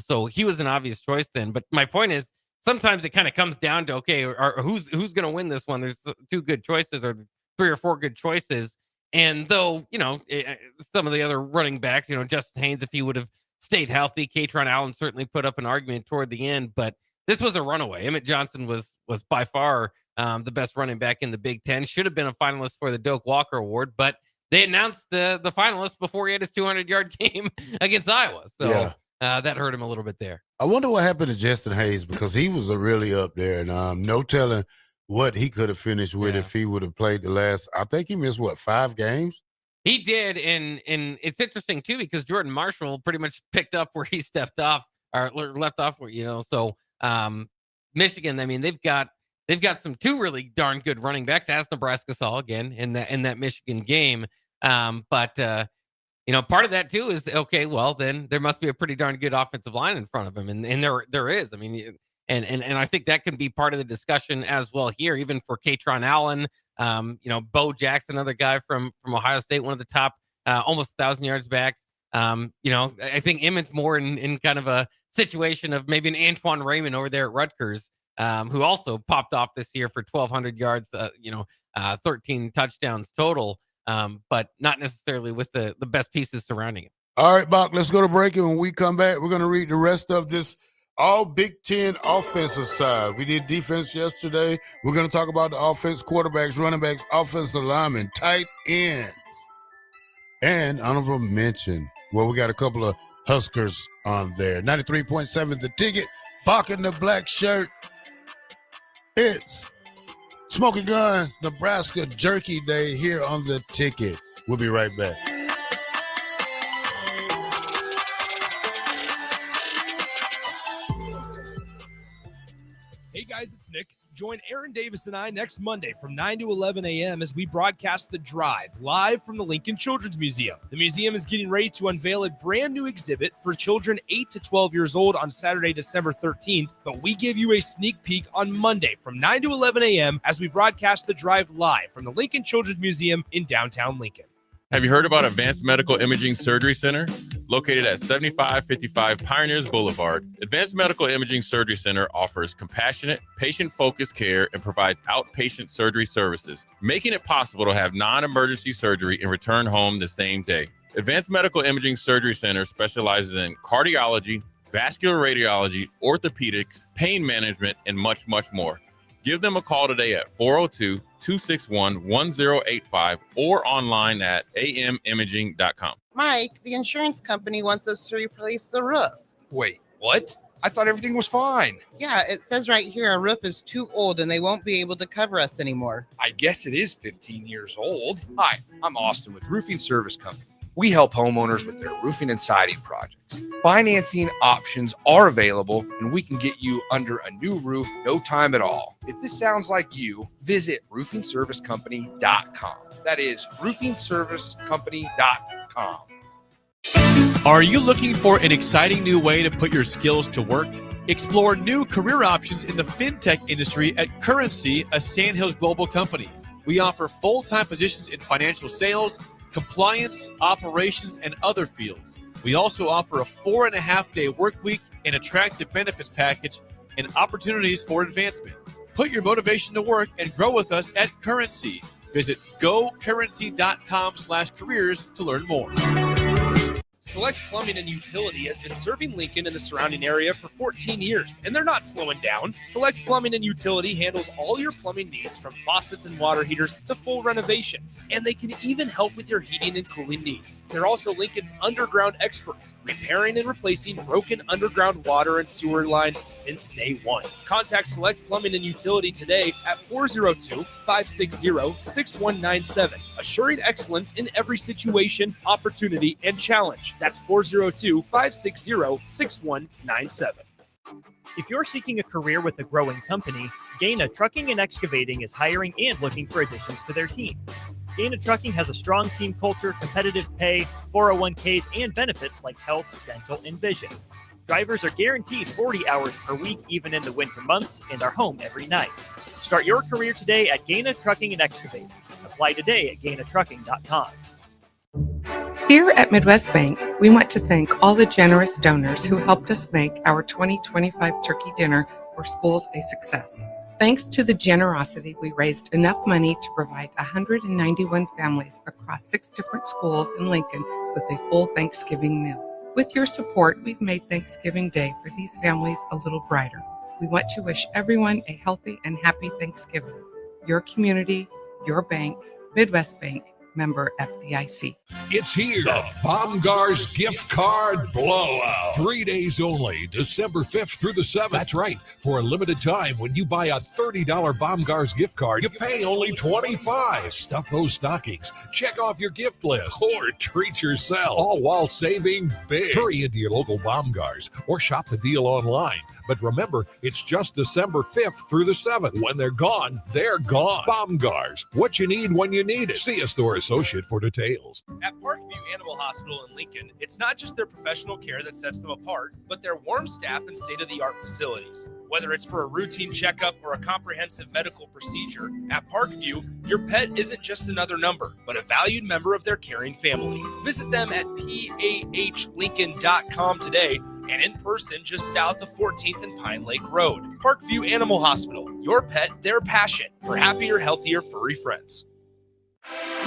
[SPEAKER 9] So he was an obvious choice then. But my point is, sometimes it kind of comes down to, okay, who's going to win this one? There's 2 good choices or 3 or 4 good choices. And though, some of the other running backs, Justin Haynes, if he would have stayed healthy, Katron Allen certainly put up an argument toward the end, but this was a runaway. Emmett Johnson was by far the best running back in the Big Ten. Should have been a finalist for the Doak Walker Award, but they announced the finalist before he had his 200-yard game against Iowa. So that hurt him a little bit there.
[SPEAKER 8] I wonder what happened to Justin Hayes, because he was really up there, and no telling what he could have finished with if he would have played the last. I think he missed 5 games.
[SPEAKER 9] He did, and it's interesting too because Jordan Marshall pretty much picked up where he stepped off or left off. So Michigan, I mean, they've got some 2 really darn good running backs, as Nebraska saw again in that Michigan game. But part of that too is, okay, well then there must be a pretty darn good offensive line in front of him, and there is. I mean, and I think that can be part of the discussion as well here, even for Katron Allen. Bo Jackson, another guy from Ohio State, one of the top almost 1,000 yards backs. I think Emmett's more in kind of a situation of maybe an Antoine Raymond over there at Rutgers, who also popped off this year for 1,200 yards, 13 touchdowns total, but not necessarily with the best pieces surrounding him.
[SPEAKER 8] All right, Bock, let's go to break, and when we come back, we're going to read the rest of this all Big Ten offensive side. We did defense yesterday. We're going to talk about the offense, quarterbacks, running backs, offensive linemen, tight ends, and honorable mention. Well, we got a couple of Huskers on there. 93.7 The Ticket, Bock the Blackshirt. It's Smoking Guns, Nebraska Jerky Day here on The Ticket. We'll be right back.
[SPEAKER 15] guys, it's Nick. Join Aaron Davis and I next Monday from 9 to 11 a.m. as we broadcast The Drive live from the Lincoln Children's Museum. The museum is getting ready to unveil a brand new exhibit for children 8 to 12 years old on Saturday, December 13th, but we give you a sneak peek on Monday from 9 to 11 a.m. as we broadcast The Drive live from the Lincoln Children's Museum in downtown Lincoln.
[SPEAKER 18] Have you heard about Advanced Medical Imaging Surgery Center? Located at 7555 Pioneers Boulevard, Advanced Medical Imaging Surgery Center offers compassionate, patient-focused care and provides outpatient surgery services, making it possible to have non-emergency surgery and return home the same day. Advanced Medical Imaging Surgery Center specializes in cardiology, vascular radiology, orthopedics, pain management, and much, much more. Give them a call today at 402-261-1085 or online at amimaging.com.
[SPEAKER 19] Mike, the insurance company wants us to replace the roof.
[SPEAKER 20] Wait, what? I thought everything was fine.
[SPEAKER 19] Yeah, it says right here our roof is too old and they won't be able to cover us anymore.
[SPEAKER 20] I guess it is 15 years old. Hi, I'm Austin with Roofing Service Company. We help homeowners with their roofing and siding projects. Financing options are available, and we can get you under a new roof no time at all. If this sounds like you, visit roofingservicecompany.com. That is roofingservicecompany.com.
[SPEAKER 10] Are you looking for an exciting new way to put your skills to work? Explore new career options in the fintech industry at Currency, a Sandhills global company. We offer full-time positions in financial sales, compliance, operations, and other fields. We also offer a 4.5-day work week, an attractive benefits package, and opportunities for advancement. Put your motivation to work and grow with us at Currency. Visit gocurrency.com/careers to learn more.
[SPEAKER 15] Select Plumbing and Utility has been serving Lincoln and the surrounding area for 14 years, and they're not slowing down. Select Plumbing and Utility handles all your plumbing needs from faucets and water heaters to full renovations, and they can even help with your heating and cooling needs. They're also Lincoln's underground experts, repairing and replacing broken underground water and sewer lines since day one. Contact Select Plumbing and Utility today at 402-560-6197, assuring excellence in every situation, opportunity, and challenge. That's 402-560-6197.
[SPEAKER 3] If you're seeking a career with a growing company, Gaina Trucking and Excavating is hiring and looking for additions to their team. Gaina Trucking has a strong team culture, competitive pay, 401ks, and benefits like health, dental, and vision. Drivers are guaranteed 40 hours per week, even in the winter months, and are home every night. Start your career today at Gaina Trucking and Excavating. Apply today at gainatrucking.com.
[SPEAKER 21] Here at Midwest Bank, we want to thank all the generous donors who helped us make our 2025 turkey dinner for schools a success. Thanks to the generosity, we raised enough money to provide 191 families across 6 different schools in Lincoln with a full Thanksgiving meal. With your support, we've made Thanksgiving Day for these families a little brighter. We want to wish everyone a healthy and happy Thanksgiving. Your community, your bank, Midwest Bank, member FDIC.
[SPEAKER 5] It's here. The Baumgart's Gift Card Blowout. 3 days only, December 5th through the 7th. That's right. For a limited time, when you buy a $30 Baumgart's gift card, you pay only $25. Stuff those stockings, check off your gift list, or treat yourself, all while saving big. Hurry into your local Baumgart's or shop the deal online. But remember, it's just December 5th through the 7th. When they're gone, they're gone. Baumgart's, what you need when you need it. See a store associate for details.
[SPEAKER 15] At Parkview Animal Hospital in Lincoln, it's not just their professional care that sets them apart, but their warm staff and state-of-the-art facilities. Whether it's for a routine checkup or a comprehensive medical procedure, at Parkview, your pet isn't just another number, but a valued member of their caring family. Visit them at pahlincoln.com today and in person just south of 14th and Pine Lake Road. Parkview Animal Hospital, your pet, their passion for happier, healthier, furry friends.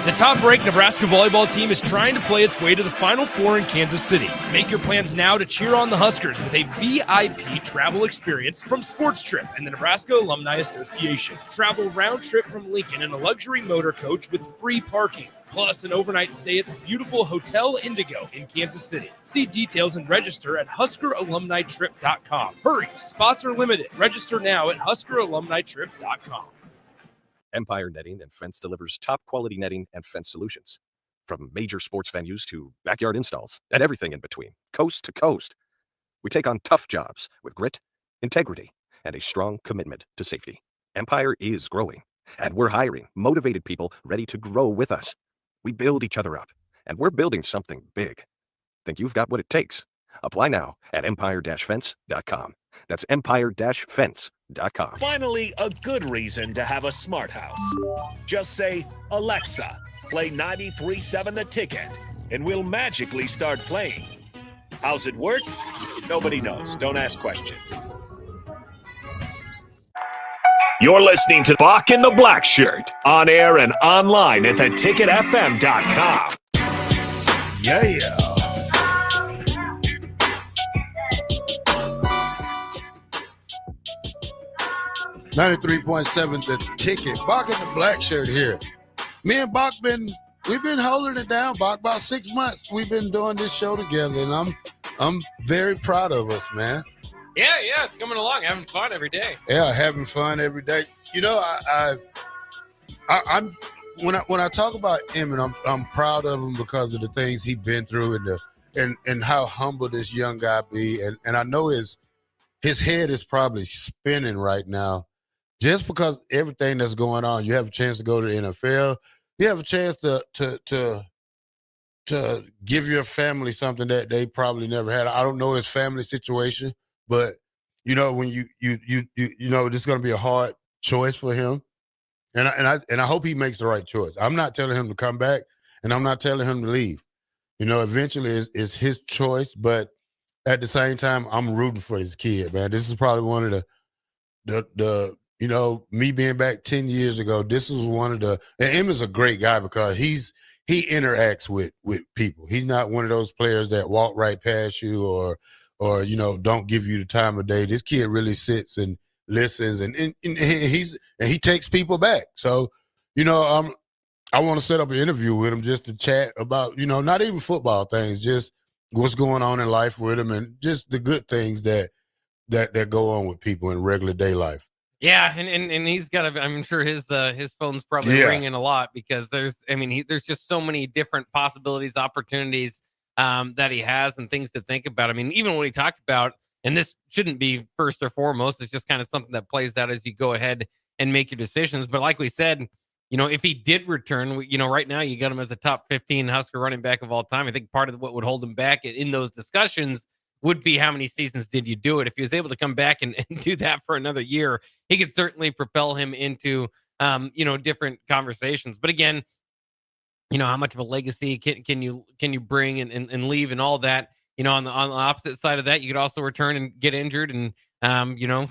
[SPEAKER 15] The top-ranked Nebraska volleyball team is trying to play its way to the Final Four in Kansas City. Make your plans now to cheer on the Huskers with a VIP travel experience from Sports Trip and the Nebraska Alumni Association. Travel round trip from Lincoln in a luxury motor coach with free parking, plus an overnight stay at the beautiful Hotel Indigo in Kansas City. See details and register at HuskerAlumniTrip.com. Hurry, spots are limited. Register now at HuskerAlumniTrip.com.
[SPEAKER 14] Empire Netting and Fence delivers top quality netting and fence solutions. From major sports venues to backyard installs and everything in between, coast to coast. We take on tough jobs with grit, integrity, and a strong commitment to safety. Empire is growing, and we're hiring motivated people ready to grow with us. We build each other up, and we're building something big. Think you've got what it takes? Apply now at empire-fence.com. That's empire-fence.com.
[SPEAKER 6] Finally, a good reason to have a smart house. Just say, Alexa, play 93.7 The Ticket, and we'll magically start playing. How's it work? Nobody knows. Don't ask questions. You're listening to Bock and the Blackshirt, on air and online at theticketfm.com.
[SPEAKER 8] Yeah. 93.7 The Ticket. Bock and the Blackshirt here. Me and Bock we've been holding it down, Bock. About 6 months we've been doing this show together, and I'm very proud of us, man.
[SPEAKER 9] Yeah, it's coming along, having fun every day.
[SPEAKER 8] Yeah, having fun every day. You know, I'm when I talk about Emmett, I'm proud of him because of the things he's been through and how humble this young guy be, and I know his head is probably spinning right now, just because everything that's going on. You have a chance to go to the NFL. You have a chance to give your family something that they probably never had. I don't know his family situation, but you know, when you know, this is going to be a hard choice for him, and I hope he makes the right choice. I'm not telling him to come back, and I'm not telling him to leave. You know, eventually it's his choice, but at the same time, I'm rooting for this kid, man. This is probably one of the you know, me being back 10 years ago, this is one of and Emmett's a great guy because he interacts with people. He's not one of those players that walk right past you or you know, don't give you the time of day. This kid really sits and listens and he takes people back. So, you know, I want to set up an interview with him just to chat about, you know, not even football things, just what's going on in life with him and just the good things that go on with people in regular day life.
[SPEAKER 9] Yeah, and he's got I'm sure his phone's probably ringing a lot because there's just so many different possibilities, opportunities that he has and things to think about. I mean, even when we talk about, and this shouldn't be first or foremost, it's just kind of something that plays out as you go ahead and make your decisions. But like we said, you know, if he did return, you know, right now you got him as a top 15 Husker running back of all time. I think part of what would hold him back in those discussions would be how many seasons did you do it? If he was able to come back and do that for another year, he could certainly propel him into, you know, different conversations. But again, you know, how much of a legacy can you bring and leave and all that? You know, on the opposite side of that, you could also return and get injured, and you know,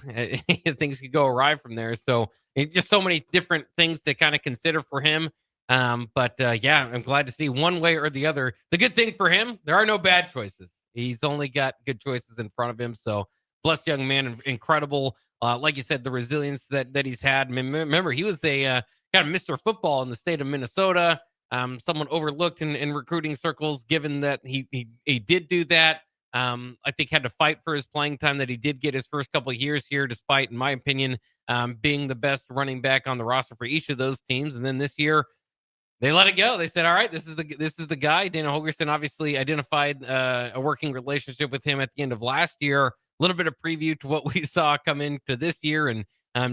[SPEAKER 9] things could go awry from there. So it's just so many different things to kind of consider for him. But yeah, I'm glad to see one way or the other. The good thing for him, there are no bad choices. He's only got good choices in front of him. So blessed young man, incredible. Like you said, the resilience that he's had. Remember, he was a kind of Mr. Football in the state of Minnesota. Someone overlooked in recruiting circles, given that he did do that. I think had to fight for his playing time that he did get his first couple of years here, despite, in my opinion, being the best running back on the roster for each of those teams. And then this year, they let it go. They said, all right, this is the guy. Dana Holgerson obviously identified a working relationship with him at the end of last year. A little bit of preview to what we saw come into this year. And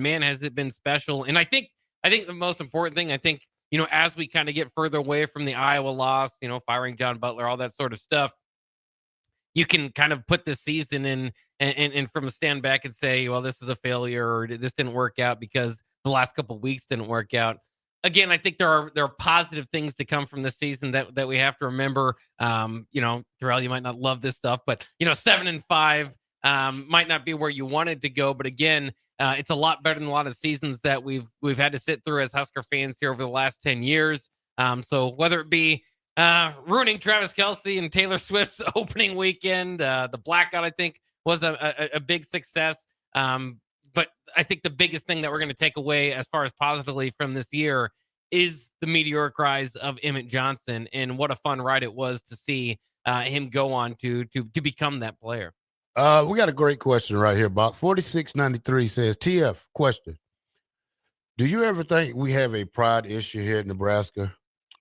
[SPEAKER 9] man, has it been special. And I think the most important thing, you know, as we kind of get further away from the Iowa loss, you know, firing John Butler, all that sort of stuff, you can kind of put this season in and from a stand back and say, well, this is a failure or this didn't work out because the last couple of weeks didn't work out. Again, I think there are positive things to come from this season that we have to remember. You know, Terrell, you might not love this stuff, but you know, 7-5 might not be where you wanted to go. But again, it's a lot better than a lot of seasons that we've had to sit through as Husker fans here over the last 10 years. So whether it be ruining Travis Kelce and Taylor Swift's opening weekend, the blackout, I think, was a big success. But I think the biggest thing that we're going to take away as far as positively from this year is the meteoric rise of Emmett Johnson, and what a fun ride it was to see him go on to become that player.
[SPEAKER 8] We got a great question right here, Bob. 4693 says, TF, question. Do you ever think we have a pride issue here in Nebraska?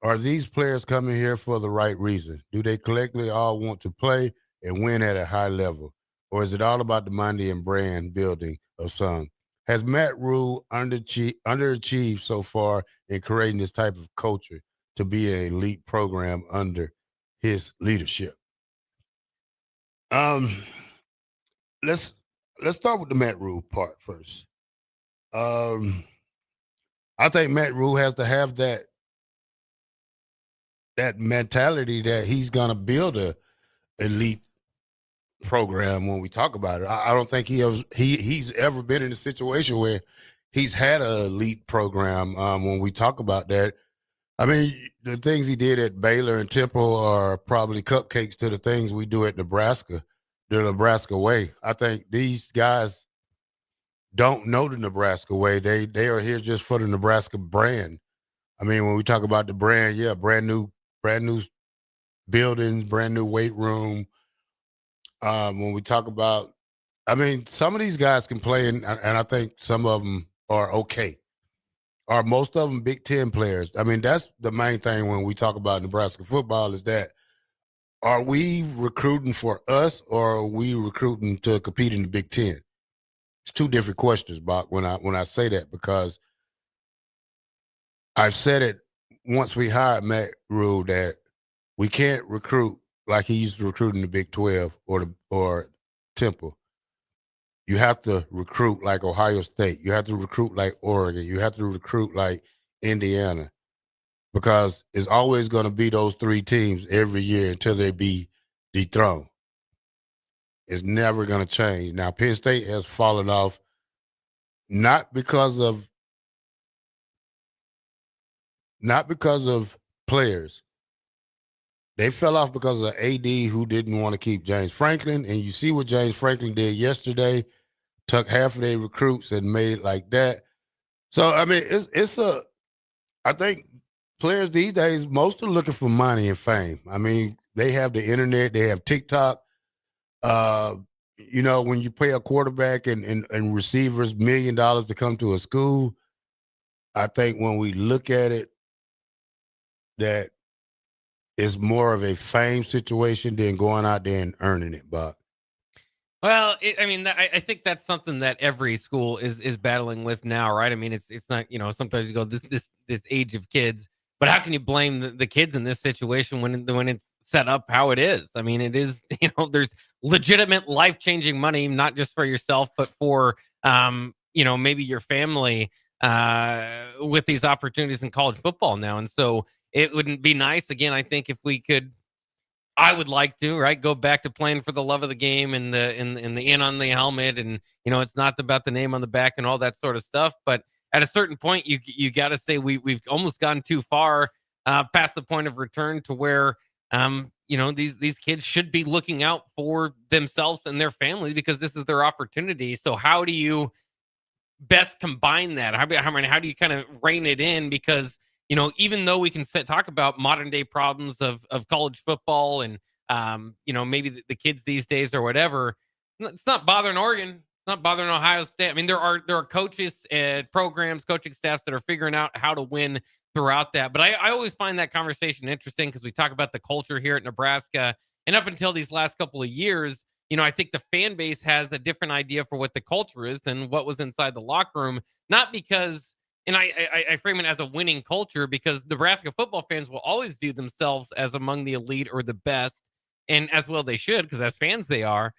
[SPEAKER 8] Are these players coming here for the right reason? Do they collectively all want to play and win at a high level? Or is it all about the money and brand building of some. Has Matt Rule underachieved so far in creating this type of culture to be an elite program under his leadership? Let's start with the Matt Rule part first. I think Matt Rule has to have that mentality that he's gonna build a elite program when we talk about it. I don't think he's ever been in a situation where he's had an elite program. When we talk about that, I mean, the things he did at Baylor and Temple are probably cupcakes to the things we do at Nebraska, the Nebraska way. I think these guys don't know the Nebraska way. They are here just for the Nebraska brand. I mean, when we talk about the brand, yeah, brand new buildings, brand new weight room. When we talk about, I mean, some of these guys can play, and I think some of them are okay. Or most of them Big Ten players. I mean, that's the main thing when we talk about Nebraska football is that are we recruiting for us or are we recruiting to compete in the Big Ten? It's two different questions, Bob, when I say that, because I've said it once we hired Matt Rule that we can't recruit like he used to recruit in the Big 12 or Temple. You have to recruit like Ohio State. You have to recruit like Oregon. You have to recruit like Indiana, because it's always going to be those three teams every year until they be dethroned. It's never going to change. Now, Penn State has fallen off not because of players. They fell off because of AD who didn't want to keep James Franklin. And you see what James Franklin did yesterday, took half of their recruits and made it like that. So, I mean, I think players these days, most are looking for money and fame. I mean, they have the internet, they have TikTok. When you pay a quarterback and receivers $1 million to come to a school, I think when we look at it, that it's more of a fame situation than going out there and earning it, Bob.
[SPEAKER 9] Well, I think that's something that every school is battling with now, right? I mean, it's not, sometimes you go this age of kids, but how can you blame the kids in this situation when it's set up how it is? I mean, it is, there's legitimate life-changing money, not just for yourself, but for maybe your family with these opportunities in college football now. And so it wouldn't be nice, again, I think, if we could. I would like to, right, go back to playing for the love of the game and the in on the helmet, and it's not about the name on the back and all that sort of stuff. But at a certain point, you got to say we've almost gone too far past the point of return to where these kids should be looking out for themselves and their families because this is their opportunity. So how do you best combine that? How do you kind of rein it in? Because even though we can talk about modern day problems of college football and, maybe the kids these days or whatever, it's not bothering Oregon. It's not bothering Ohio State. I mean, there are coaches and programs, coaching staffs that are figuring out how to win throughout that. But I always find that conversation interesting because we talk about the culture here at Nebraska. And up until these last couple of years, I think the fan base has a different idea for what the culture is than what was inside the locker room. Not because... And I frame it as a winning culture because Nebraska football fans will always view themselves as among the elite or the best, and as well they should, because as fans they are.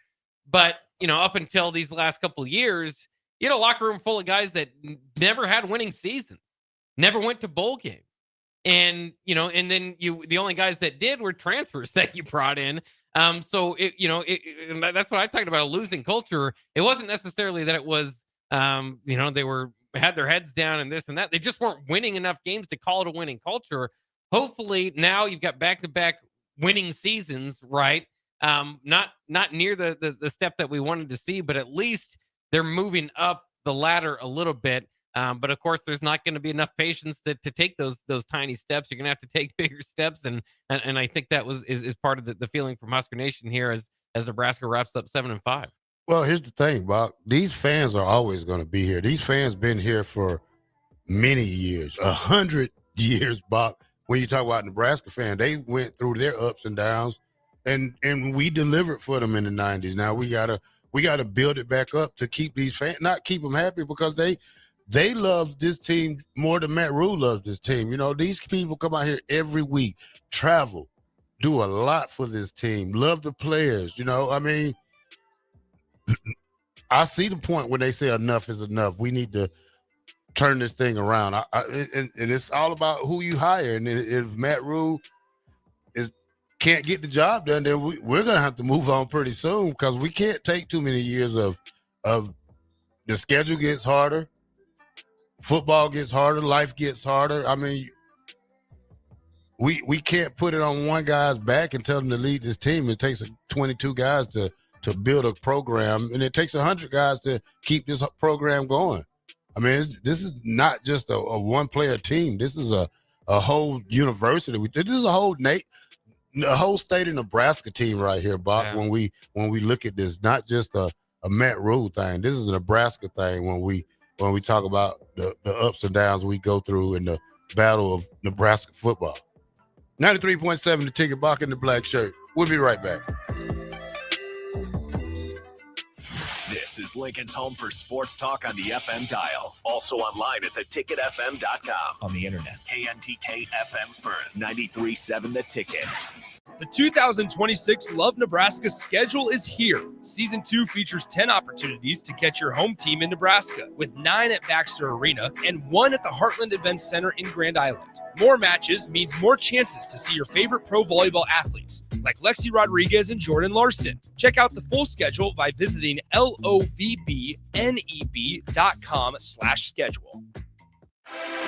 [SPEAKER 9] But, up until these last couple of years, you had a locker room full of guys that never had winning seasons, never went to bowl games. And, and then the only guys that did were transfers that you brought in. So, that's what I talked about, a losing culture. It wasn't necessarily that it was, they had their heads down and this and that. They just weren't winning enough games to call it a winning culture. Hopefully now you've got back-to-back winning seasons, right? Not near the step that we wanted to see, but at least they're moving up the ladder a little bit. But of course, there's not going to be enough patience to take those tiny steps. You're going to have to take bigger steps, and I think that is part of the feeling from Husker Nation here as Nebraska wraps up 7-5.
[SPEAKER 8] Well, here's the thing, Bob. These fans are always going to be here. These fans been here for many years, 100 years, Bob. When you talk about Nebraska fan, they went through their ups and downs, and we delivered for them in the 90s. Now we gotta We got to build it back up to keep these fans, not keep them happy, because they love this team more than Matt Rule loves this team. You know, these people come out here every week, travel, do a lot for this team, love the players. You know, I mean, I see the point when they say enough is enough. We need to turn this thing around. And it's all about who you hire. And if Matt Rule can't get the job done, then we're going to have to move on pretty soon, because we can't take too many years of the schedule gets harder, football gets harder, life gets harder. I mean, we can't put it on one guy's back and tell him to lead this team. It takes 22 guys to build a program, and it takes 100 guys to keep this program going. I mean, this is not just a one-player team. This is a whole university. This is a whole state of Nebraska team right here, Bob. Yeah. When we look at this, not just a Matt Rule thing. This is a Nebraska thing. When we talk about the ups and downs we go through in the battle of Nebraska football. 93.7 The Ticket, Bock the Blackshirt. We'll be right back.
[SPEAKER 4] This is Lincoln's home for sports talk on the FM dial. Also online at theticketfm.com.
[SPEAKER 15] On the internet.
[SPEAKER 4] KNTK FM Firth, 93.7 The Ticket.
[SPEAKER 15] The 2026 Love Nebraska schedule is here. Season 2 features 10 opportunities to catch your home team in Nebraska, with 9 at Baxter Arena and 1 at the Heartland Events Center in Grand Island. More matches means more chances to see your favorite pro volleyball athletes, like Lexi Rodriguez and Jordan Larson. Check out the full schedule by visiting lovbneb.com/schedule.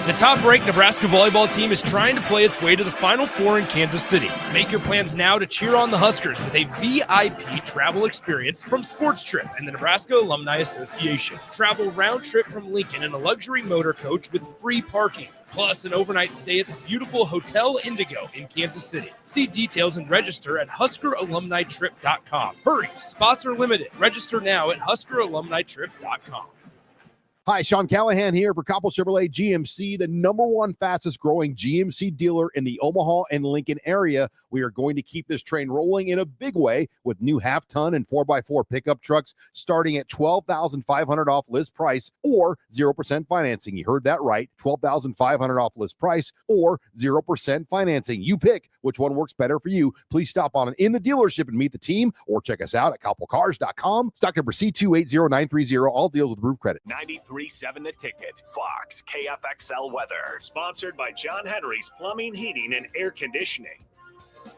[SPEAKER 15] The top-ranked Nebraska volleyball team is trying to play its way to the Final Four in Kansas City. Make your plans now to cheer on the Huskers with a VIP travel experience from Sports Trip and the Nebraska Alumni Association. Travel round trip from Lincoln in a luxury motor coach with free parking, plus an overnight stay at the beautiful Hotel Indigo in Kansas City. See details and register at HuskerAlumniTrip.com. Hurry, spots are limited. Register now at HuskerAlumniTrip.com.
[SPEAKER 7] Hi, Sean Callahan here for Coppell Chevrolet GMC, the #1 fastest growing GMC dealer in the Omaha and Lincoln area. We are going to keep this train rolling in a big way with new half-ton and 4x4 pickup trucks starting at $12,500 off list price or 0% financing. You heard that right, $12,500 off list price or 0% financing. You pick which one works better for you. Please stop on in the dealership and meet the team, or check us out at CoppellCars.com. Stock number C280930. All deals with roof credit.
[SPEAKER 4] 93.7 The Ticket. Fox KFXL weather. Sponsored by John Henry's Plumbing, Heating, and Air Conditioning.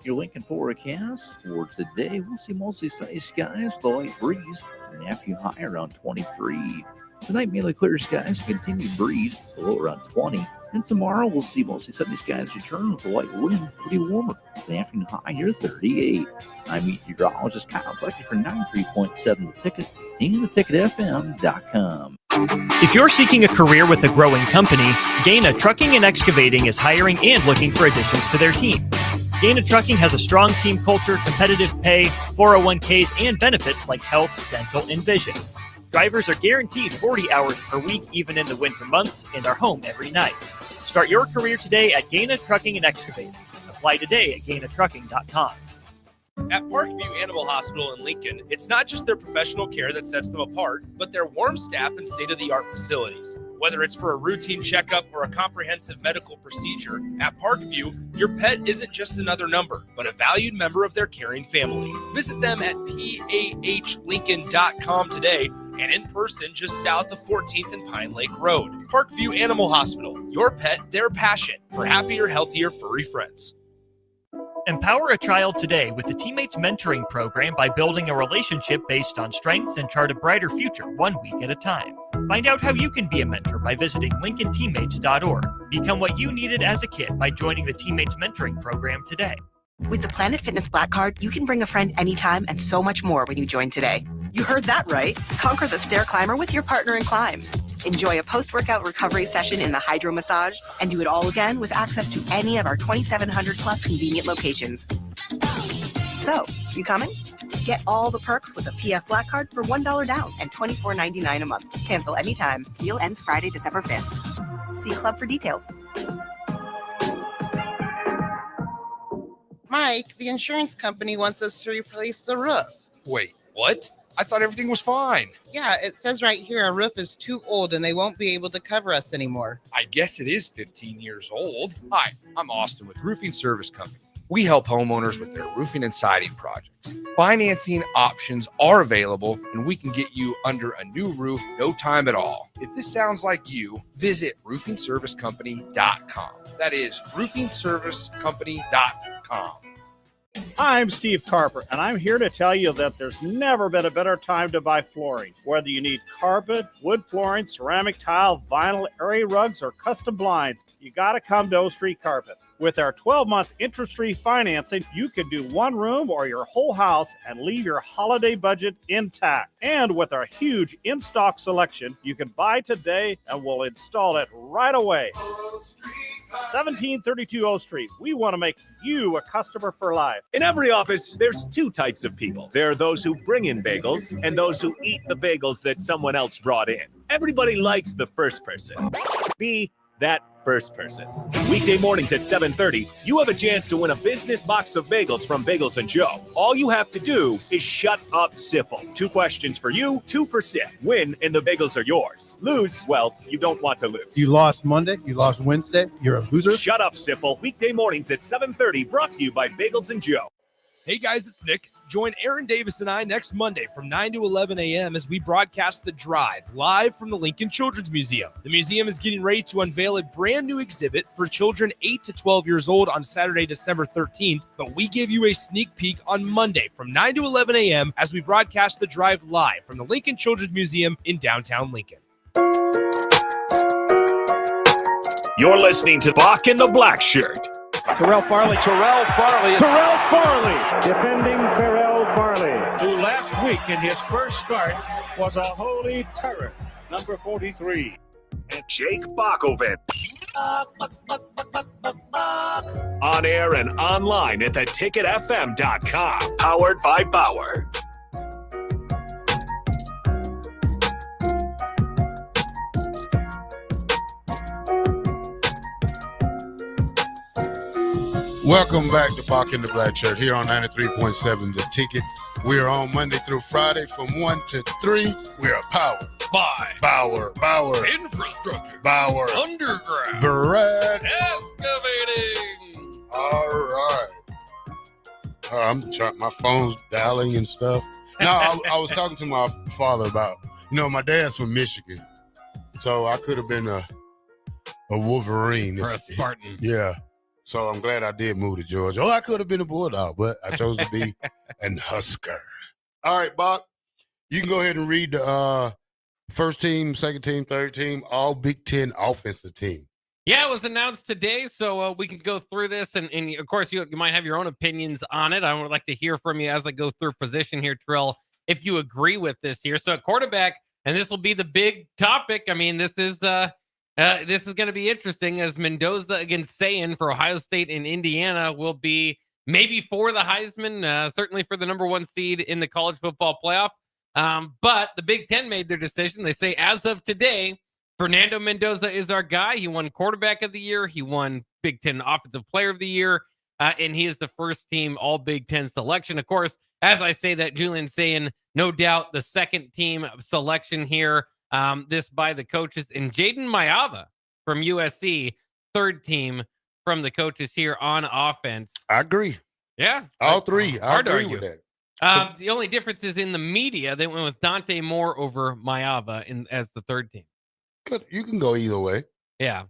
[SPEAKER 16] Your Lincoln forecast for today, we'll see mostly sunny skies, the light breeze, and an afternoon high around 23. Tonight, mainly clear skies, continued breeze, the low around 20. And tomorrow, we'll see mostly sunny skies return with a light wind, pretty warmer. The afternoon high here, 38. I'm meteorologist Kyle Fletcher for 93.7 The Ticket and theticketfm.com.
[SPEAKER 3] If you're seeking a career with a growing company, Gaina Trucking and Excavating is hiring and looking for additions to their team. Gaina Trucking has a strong team culture, competitive pay, 401ks, and benefits like health, dental, and vision. Drivers are guaranteed 40 hours per week, even in the winter months, and are home every night. Start your career today at Gaina Trucking and Excavating. Apply today at GainaTrucking.com.
[SPEAKER 15] At Parkview Animal Hospital in Lincoln, it's not just their professional care that sets them apart, but their warm staff and state-of-the-art facilities. Whether it's for a routine checkup or a comprehensive medical procedure, at Parkview, your pet isn't just another number, but a valued member of their caring family. Visit them at PAHLincoln.com today and in person just south of 14th and Pine Lake Road. Parkview Animal Hospital, your pet, their passion, for happier, healthier, furry friends.
[SPEAKER 3] Empower a child today with the Teammates Mentoring Program by building a relationship based on strengths and chart a brighter future 1 week at a time. Find out how you can be a mentor by visiting LincolnTeammates.org. Become what you needed as a kid by joining the Teammates Mentoring Program today.
[SPEAKER 13] With the Planet Fitness Black Card, you can bring a friend anytime and so much more when you join today. You heard that right. Conquer the stair climber with your partner in climb. Enjoy a post-workout recovery session in the hydro massage and do it all again with access to any of our 2,700 plus convenient locations. So, you coming? Get all the perks with a PF Black Card for $1 down and $24.99 a month. Cancel anytime. Deal ends Friday, December 5th. See Club for details.
[SPEAKER 19] Mike, the insurance company wants us to replace the roof.
[SPEAKER 20] Wait, what? I thought everything was fine.
[SPEAKER 19] Yeah, it says right here our roof is too old and they won't be able to cover us anymore.
[SPEAKER 20] I guess it is 15 years old. Hi, I'm Austin with Roofing Service Company. We help homeowners with their roofing and siding projects. Financing options are available, and we can get you under a new roof no time at all. If this sounds like you, visit roofingservicecompany.com. That is roofingservicecompany.com.
[SPEAKER 11] I'm Steve Carper, and I'm here to tell you that there's never been a better time to buy flooring. Whether you need carpet, wood flooring, ceramic tile, vinyl, area rugs, or custom blinds, you got to come to O Street Carpet. With our 12-month interest-free financing, you can do one room or your whole house and leave your holiday budget intact. And with our huge in-stock selection, you can buy today and we'll install it right away. 1732 O Street. We want to make you a customer for life.
[SPEAKER 22] In every office, there's two types of people. There are those who bring in bagels and those who eat the bagels that someone else brought in. Everybody likes the first person. Be that first person. Weekday mornings at 7:30, you have a chance to win a business box of bagels from Bagels & Joe. All you have to do is shut up, Sipple. 2 questions for you, 2 for Sip. Win, and the bagels are yours. Lose, well, you don't want to lose.
[SPEAKER 23] You lost Monday, you lost Wednesday, you're a loser.
[SPEAKER 22] Shut up, Sipple. Weekday mornings at 7:30, brought to you by Bagels & Joe.
[SPEAKER 15] Hey guys, it's Nick. Join Aaron Davis and I next Monday from 9 to 11 a.m. as we broadcast The Drive live from the Lincoln Children's Museum. The museum is getting ready to unveil a brand new exhibit for children 8 to 12 years old on Saturday, December 13th, but we give you a sneak peek on Monday from 9 to 11 a.m. as we broadcast The Drive live from the Lincoln Children's Museum in downtown Lincoln.
[SPEAKER 6] You're listening to Bock and the Blackshirt.
[SPEAKER 11] Terrell Farley, defending Terrell Farley, who last week in his first start was a holy terror, number 43.
[SPEAKER 6] And Jake Bockoven. On air and online at theticketfm.com. Powered by Bauer.
[SPEAKER 8] Welcome back to Bock and the Blackshirt here on 93.7 The Ticket. We are on Monday through Friday from 1 to 3. We are powered
[SPEAKER 9] by
[SPEAKER 8] Bauer,
[SPEAKER 9] Infrastructure,
[SPEAKER 8] Bauer,
[SPEAKER 9] Underground,
[SPEAKER 8] Brad,
[SPEAKER 9] Excavating.
[SPEAKER 8] All right. I'm trying, my phone's dialing and stuff. No, I was talking to my father about, my dad's from Michigan, so I could have been a Wolverine.
[SPEAKER 9] Or a Spartan.
[SPEAKER 8] Yeah. So I'm glad I did move to Georgia. I could have been a Bulldog, but I chose to be an Husker. All right, Bob, you can go ahead and read the first team, second team, third team, all Big Ten offensive team.
[SPEAKER 9] Yeah, it was announced today, so we can go through this, and of course, you might have your own opinions on it. I would like to hear from you as I go through position here, Trill, if you agree with this here. So at quarterback, and this will be the big topic. I mean, this is going to be interesting as Mendoza against Sayin for Ohio State and Indiana will be maybe for the Heisman, certainly for the number 1 seed in the college football playoff. But the Big Ten made their decision. They say as of today, Fernando Mendoza is our guy. He won quarterback of the year. He won Big Ten offensive player of the year. And he is the first team all Big Ten selection. Of course, as I say that, Julian Sayin, no doubt the second team selection here. This by the coaches, and Jaden Mayava from USC, third team from the coaches here on offense.
[SPEAKER 8] I agree.
[SPEAKER 9] Yeah.
[SPEAKER 8] All three. I agree with that.
[SPEAKER 9] The only difference is in the media. They went with Dante Moore over Mayava as the third team.
[SPEAKER 8] Good. You can go either way.
[SPEAKER 9] Yeah.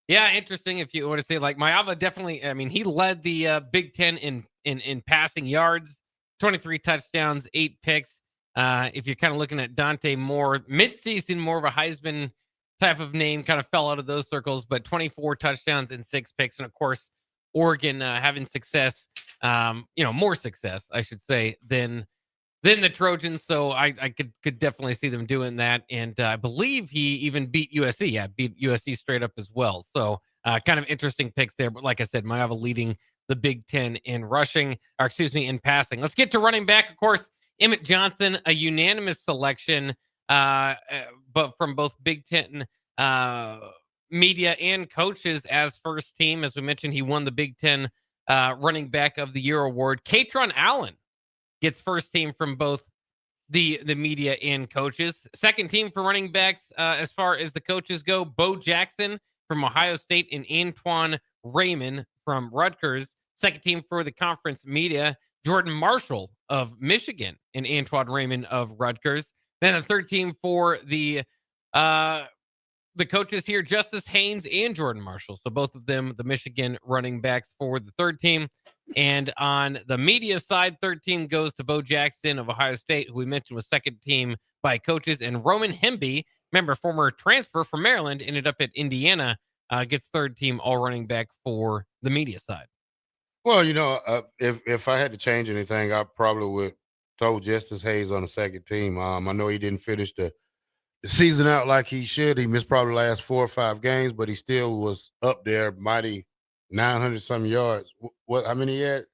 [SPEAKER 9] Yeah, interesting if you want to say like Mayava definitely, I mean, he led the Big Ten in passing yards, 23 touchdowns, 8 picks. If you're kind of looking at Dante Moore, midseason, more of a Heisman type of name, kind of fell out of those circles, but 24 touchdowns and 6 picks. And of course, Oregon having success, more success, I should say, than the Trojans. So I could definitely see them doing that. And I believe he even beat USC. Yeah, beat USC straight up as well. So kind of interesting picks there. But like I said, Mayava leading the Big Ten in in passing. Let's get to running back, of course. Emmett Johnson, a unanimous selection, but from both Big Ten media and coaches as first team. As we mentioned, he won the Big Ten Running Back of the Year award. Katron Allen gets first team from both the media and coaches. Second team for running backs, as far as the coaches go, Bo Jackson from Ohio State and Antoine Raymond from Rutgers. Second team for the conference media, Jordan Marshall of Michigan and Antoine Raymond of Rutgers. Then the third team for the coaches here, Justice Haynes and Jordan Marshall. So both of them, the Michigan running backs for the third team. And on the media side, third team goes to Bo Jackson of Ohio State, who we mentioned was second team by coaches. And Roman Hemby, remember, former transfer from Maryland, ended up at Indiana, gets third team all running back for the media side.
[SPEAKER 8] Well, if I had to change anything, I probably would throw Justice Hayes on the second team. I know he didn't finish the season out like he should. He missed probably the last 4 or 5 games, but he still was up there, mighty 900-some yards. How many he had?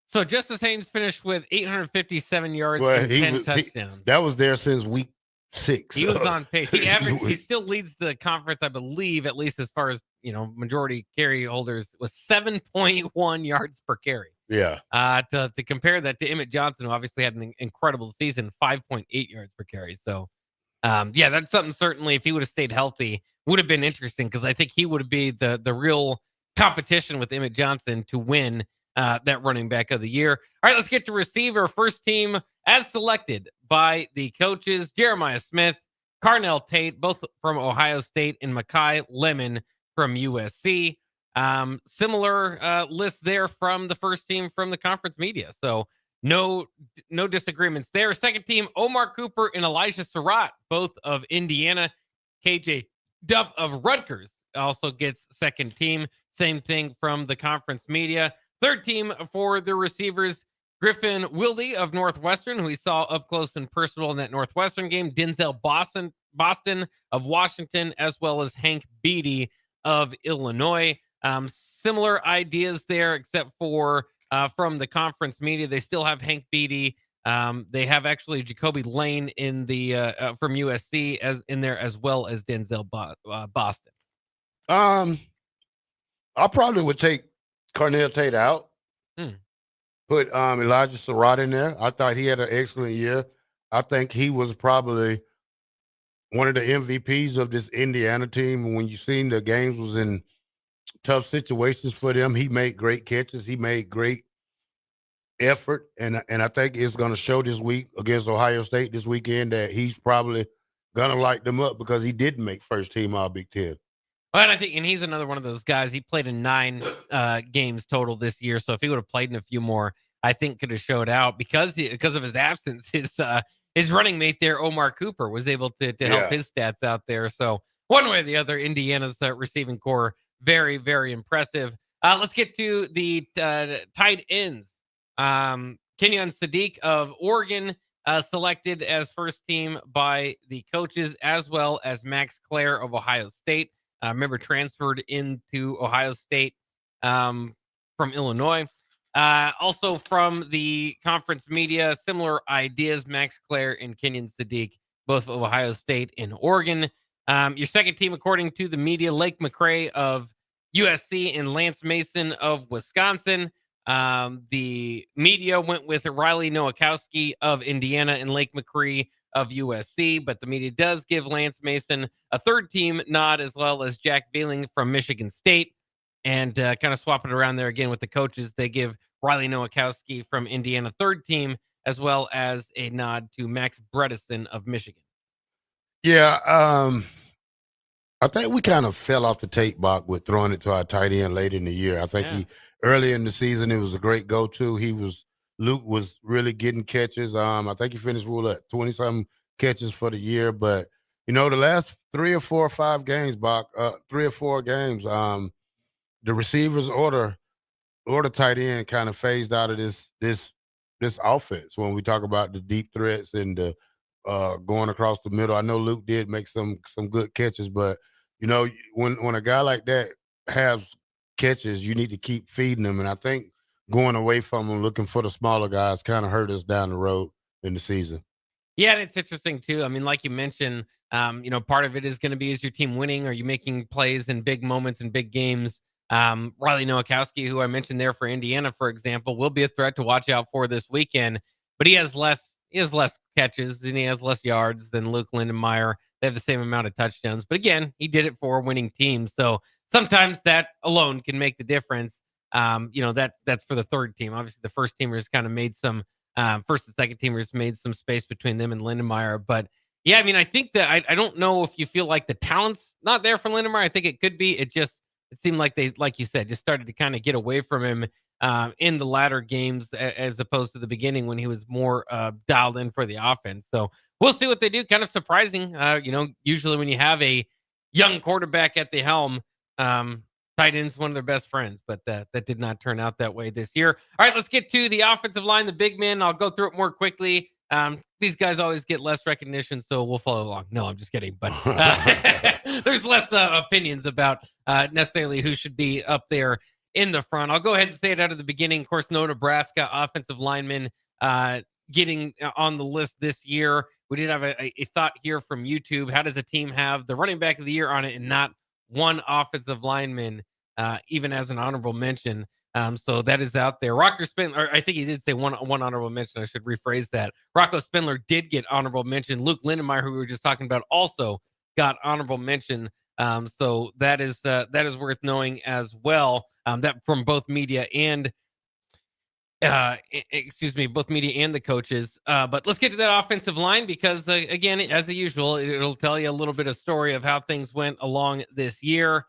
[SPEAKER 9] So Justice Haynes finished with 857 yards and 10 touchdowns.
[SPEAKER 8] That was there since week 6.
[SPEAKER 9] He was on pace. He still leads the conference, I believe, at least as far as majority carry holders, was 7.1 yards per carry.
[SPEAKER 8] Yeah.
[SPEAKER 9] To compare that to Emmett Johnson, who obviously had an incredible season, 5.8 yards per carry. So, that's something certainly, if he would have stayed healthy, would have been interesting, because I think he would be the real competition with Emmett Johnson to win that running back of the year. All right, let's get to receiver. First team as selected by the coaches, Jeremiah Smith, Carnell Tate, both from Ohio State, and Makai Lemon from USC. Similar list there from the first team from the conference media. So no disagreements there. Second team, Omar Cooper and Elijah Surratt, both of Indiana. KJ Duff of Rutgers also gets second team. Same thing from the conference media. Third team for the receivers, Griffin Wilde of Northwestern, who we saw up close and personal in that Northwestern game. Denzel Boston of Washington, as well as Hank Beatty of Illinois. Similar ideas there, except for from the conference media, they still have Hank Beatty. They have actually Jacoby Lane in the from USC as in there, as well as Denzel Boston.
[SPEAKER 8] I probably would take Carnell Tate out. Put Elijah Surratt in there. I thought he had an excellent year. I think he was probably one of the MVPs of this Indiana team. When you seen the games was in tough situations for them, he made great catches. He made great effort, and I think it's going to show this week against Ohio State this weekend that he's probably going to light them up, because he didn't make first team All Big Ten.
[SPEAKER 9] Well, and I think, and he's another one of those guys. He played in 9 games total this year. So if he would have played in a few more, I think could have showed out, because of his absence. His running mate there, Omar Cooper, was able to help his stats out there. So one way or the other, Indiana's receiving core, very, very impressive. Let's get to the tight ends. Kenyon Sadiq of Oregon selected as first team by the coaches, as well as Max Clare of Ohio State. Remember, transferred into Ohio State from Illinois. Also from the conference media, similar ideas, Max Clare and Kenyon Sadiq, both of Ohio State and Oregon. Your second team, according to the media, Lake McRae of USC and Lance Mason of Wisconsin. The media went with Riley Nowakowski of Indiana and Lake McRae of USC, but the media does give Lance Mason a third team nod, as well as Jack Veling from Michigan State. And kind of swap it around there again with the coaches. They give Riley Nowakowski from Indiana third team, as well as a nod to Max Bredesen of Michigan.
[SPEAKER 8] Yeah, I think we kind of fell off the tape box with throwing it to our tight end late in the year. I think early in the season, it was a great go-to. Luke was really getting catches. I think he finished with 20-something catches for the year. But, the last 3 or 4 or 5 games, Bach, 3 or 4 games, the receivers or the tight end kind of phased out of this offense when we talk about the deep threats and the going across the middle. I know Luke did make some good catches, but when a guy like that has catches, you need to keep feeding them. And I think going away from them, looking for the smaller guys, kind of hurt us down the road in the season.
[SPEAKER 9] Yeah, and it's interesting too. I mean, like you mentioned, part of it is going to be, is your team winning? Are you making plays in big moments and big games? Riley Nowakowski, who I mentioned there for Indiana, for example, will be a threat to watch out for this weekend, but he has less he has less catches and he has less yards than Luke Lindenmeyer. They have the same amount of touchdowns. But again, he did it for a winning team. So sometimes that alone can make the difference. That's for the third team. Obviously, the first teamers kind of made some first and second teamers made some space between them and Lindenmeyer. But yeah, I mean, I think that I don't know if you feel like the talent's not there for Lindenmeyer. I think it could be. It seemed like they, like you said, just started to kind of get away from him in the latter games as opposed to the beginning when he was more dialed in for the offense. So we'll see what they do. Kind of surprising. Usually when you have a young quarterback at the helm, tight end's one of their best friends, but that did not turn out that way this year. All right, let's get to the offensive line, the big men. I'll go through it more quickly. These guys always get less recognition, so we'll follow along. No, I'm just kidding. But there's less opinions about necessarily who should be up there in the front. I'll go ahead and say it out of the beginning. Of course, no Nebraska offensive lineman getting on the list this year. We did have a thought here from YouTube. How does a team have the running back of the year on it and not one offensive lineman, even as an honorable mention? So that is out there. Rocker Spindler, I think he did say one honorable mention. I should rephrase that. Rocco Spindler did get honorable mention. Luke Lindenmeyer, who we were just talking about, also got honorable mention. So that is worth knowing as well. That from both media and both media and the coaches. But let's get to that offensive line because again, as usual, it'll tell you a little bit of story of how things went along this year.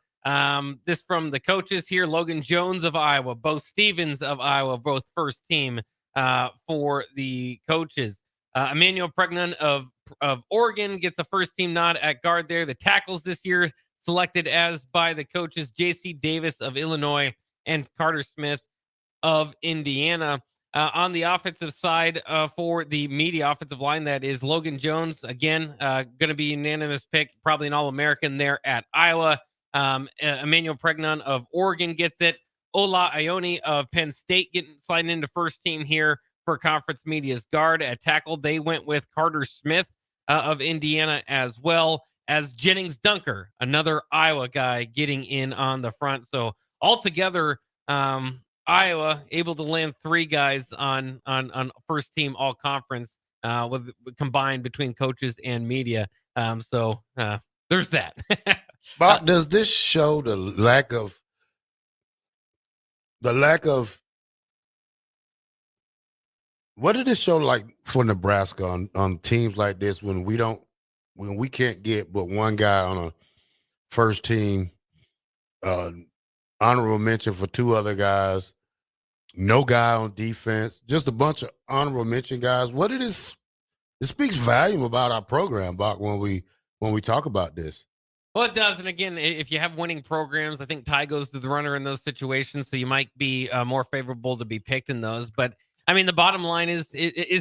[SPEAKER 9] This from the coaches here: Logan Jones of Iowa, Bo Stevens of Iowa, both first team for the coaches. Emmanuel Pregnon of Oregon gets a first team nod at guard there. The tackles this year selected as by the coaches: J.C. Davis of Illinois and Carter Smith of Indiana. On the offensive side for the media offensive line, that is Logan Jones, again, going to be unanimous pick, probably an All-American there at Iowa. Emmanuel Pregnon of Oregon gets it. Ola Ione of Penn State sliding into first team here for conference media's guard. At tackle, they went with Carter Smith of Indiana as well as Jennings Dunker, another Iowa guy, getting in on the front. So altogether, Iowa able to land three guys on first team all conference with combined between coaches and media. So there's that.
[SPEAKER 8] Bob, does this show the lack of what did this show like for Nebraska on teams like this when we can't get but one guy on a first team, honorable mention for two other guys, no guy on defense, just a bunch of honorable mention guys? What it is, it speaks volume about our program, Bach, when we talk about this.
[SPEAKER 9] Well, it does. And again, if you have winning programs, I think tie goes to the runner in those situations. So you might be more favorable to be picked in those. But I mean, the bottom line is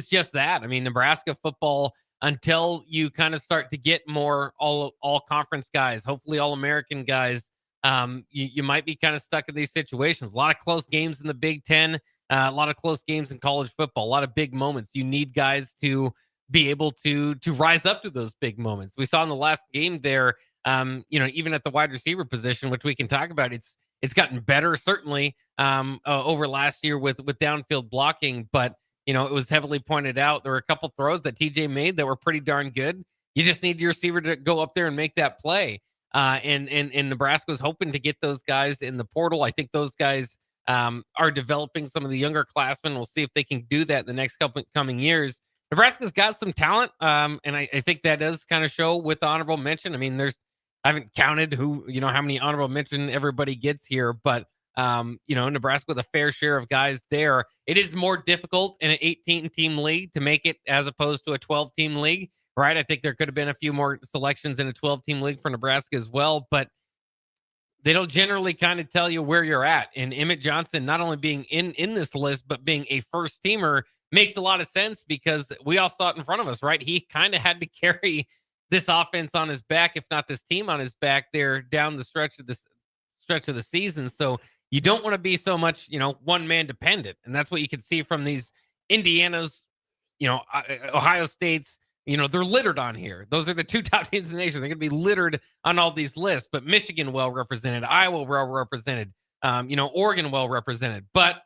[SPEAKER 9] just that. I mean, Nebraska football, until you kind of start to get more all conference guys, hopefully all American guys, you might be kind of stuck in these situations. A lot of close games in the Big Ten, a lot of close games in college football, a lot of big moments. You need guys to be able to rise up to those big moments. We saw in the last game there, even at the wide receiver position, which we can talk about, it's gotten better certainly over last year with downfield blocking, but it was heavily pointed out there were a couple throws that TJ made that were pretty darn good. You just need your receiver to go up there and make that play. And Nebraska's hoping to get those guys in the portal. I think those guys are developing some of the younger classmen. We'll see if they can do that in the next couple coming years. Nebraska's got some talent, and I think that does kind of show with the honorable mention. I mean, I haven't counted how many honorable mention everybody gets here, but Nebraska with a fair share of guys there. It is more difficult in an 18-team league to make it as opposed to a 12-team league, right? I think there could have been a few more selections in a 12-team league for Nebraska as well, but they don't generally kind of tell you where you're at. And Emmett Johnson not only being in this list, but being a first-teamer makes a lot of sense because we all saw it in front of us, right? He kind of had to carry this offense on his back, if not this team on his back there down the stretch of the season. So you don't want to be so much, one man dependent. And that's what you can see from these Indiana's, Ohio State's, they're littered on here. Those are the two top teams in the nation. They're going to be littered on all these lists, but Michigan well represented, Iowa well represented, Oregon well represented. But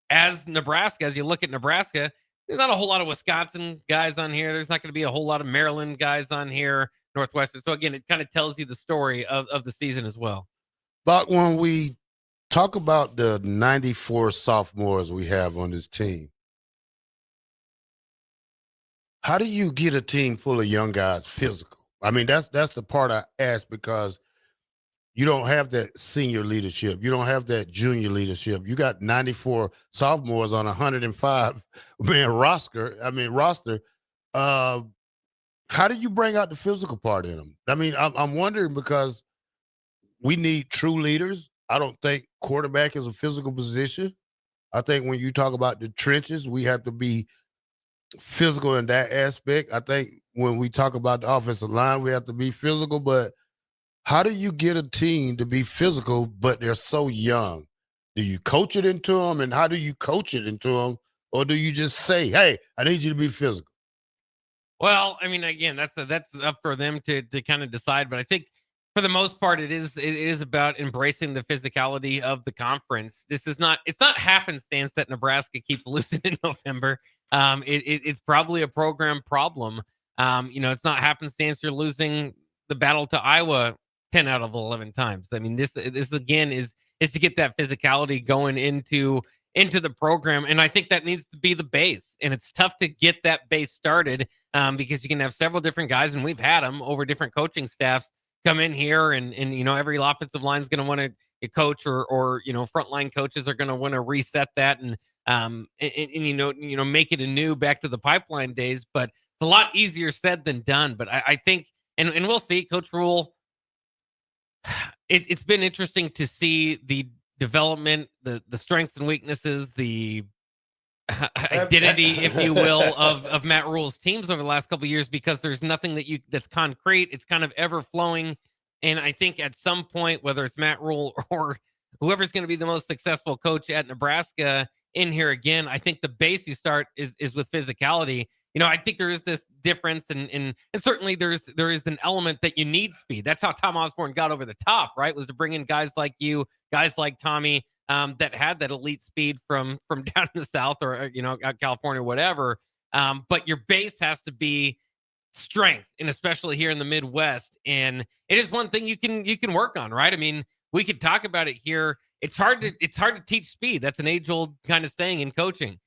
[SPEAKER 9] as you look at Nebraska, There's not a whole lot of Wisconsin guys on here. There's not going to be a whole lot of Maryland guys on here, Northwestern. So again, it kind of tells you the story of the season as well.
[SPEAKER 8] But when we talk about the 94 sophomores we have on this team, how do you get a team full of young guys physical? I mean, that's the part I ask, because you don't have that senior leadership. You don't have that junior leadership. You got 94 sophomores on a 105-man roster. How do you bring out the physical part in them? I mean, I'm wondering, because we need true leaders. I don't think quarterback is a physical position. I think when you talk about the trenches, we have to be physical in that aspect. I think when we talk about the offensive line, we have to be physical. But how do you get a team to be physical, but they're so young? Do you coach it into them, and how do you coach it into them? Or do you just say, hey, I need you to be physical?
[SPEAKER 9] Well, I mean, again, that's up for them to kind of decide. But I think for the most part, it is about embracing the physicality of the conference. It's not happenstance that Nebraska keeps losing in November. It's probably a program problem. It's not happenstance you're losing the battle to Iowa 10 out of 11 times. I mean, this again is to get that physicality going into the program. And I think that needs to be the base. And it's tough to get that base started because you can have several different guys, and we've had them over different coaching staffs come in here, and every offensive line is going to want to coach, or frontline coaches are going to want to reset that and make it anew back to the pipeline days. But it's a lot easier said than done. But I think, and we'll see, Coach Rule, it's been interesting to see the development, the strengths and weaknesses, the identity, if you will, of Matt Rule's teams over the last couple of years, because there's nothing that's concrete. It's kind of ever flowing. And I think at some point, whether it's Matt Rule or whoever's going to be the most successful coach at Nebraska in here again, I think the base you start is with physicality. I think there is this difference, and certainly there is an element that you need speed. That's how Tom Osborne got over the top, right? Was to bring in guys like you, guys like Tommy, that had that elite speed from down in the South, or out California, whatever. But your base has to be strength, and especially here in the Midwest. And it is one thing you can work on, right? I mean, we could talk about it here. It's hard to teach speed. That's an age-old kind of saying in coaching.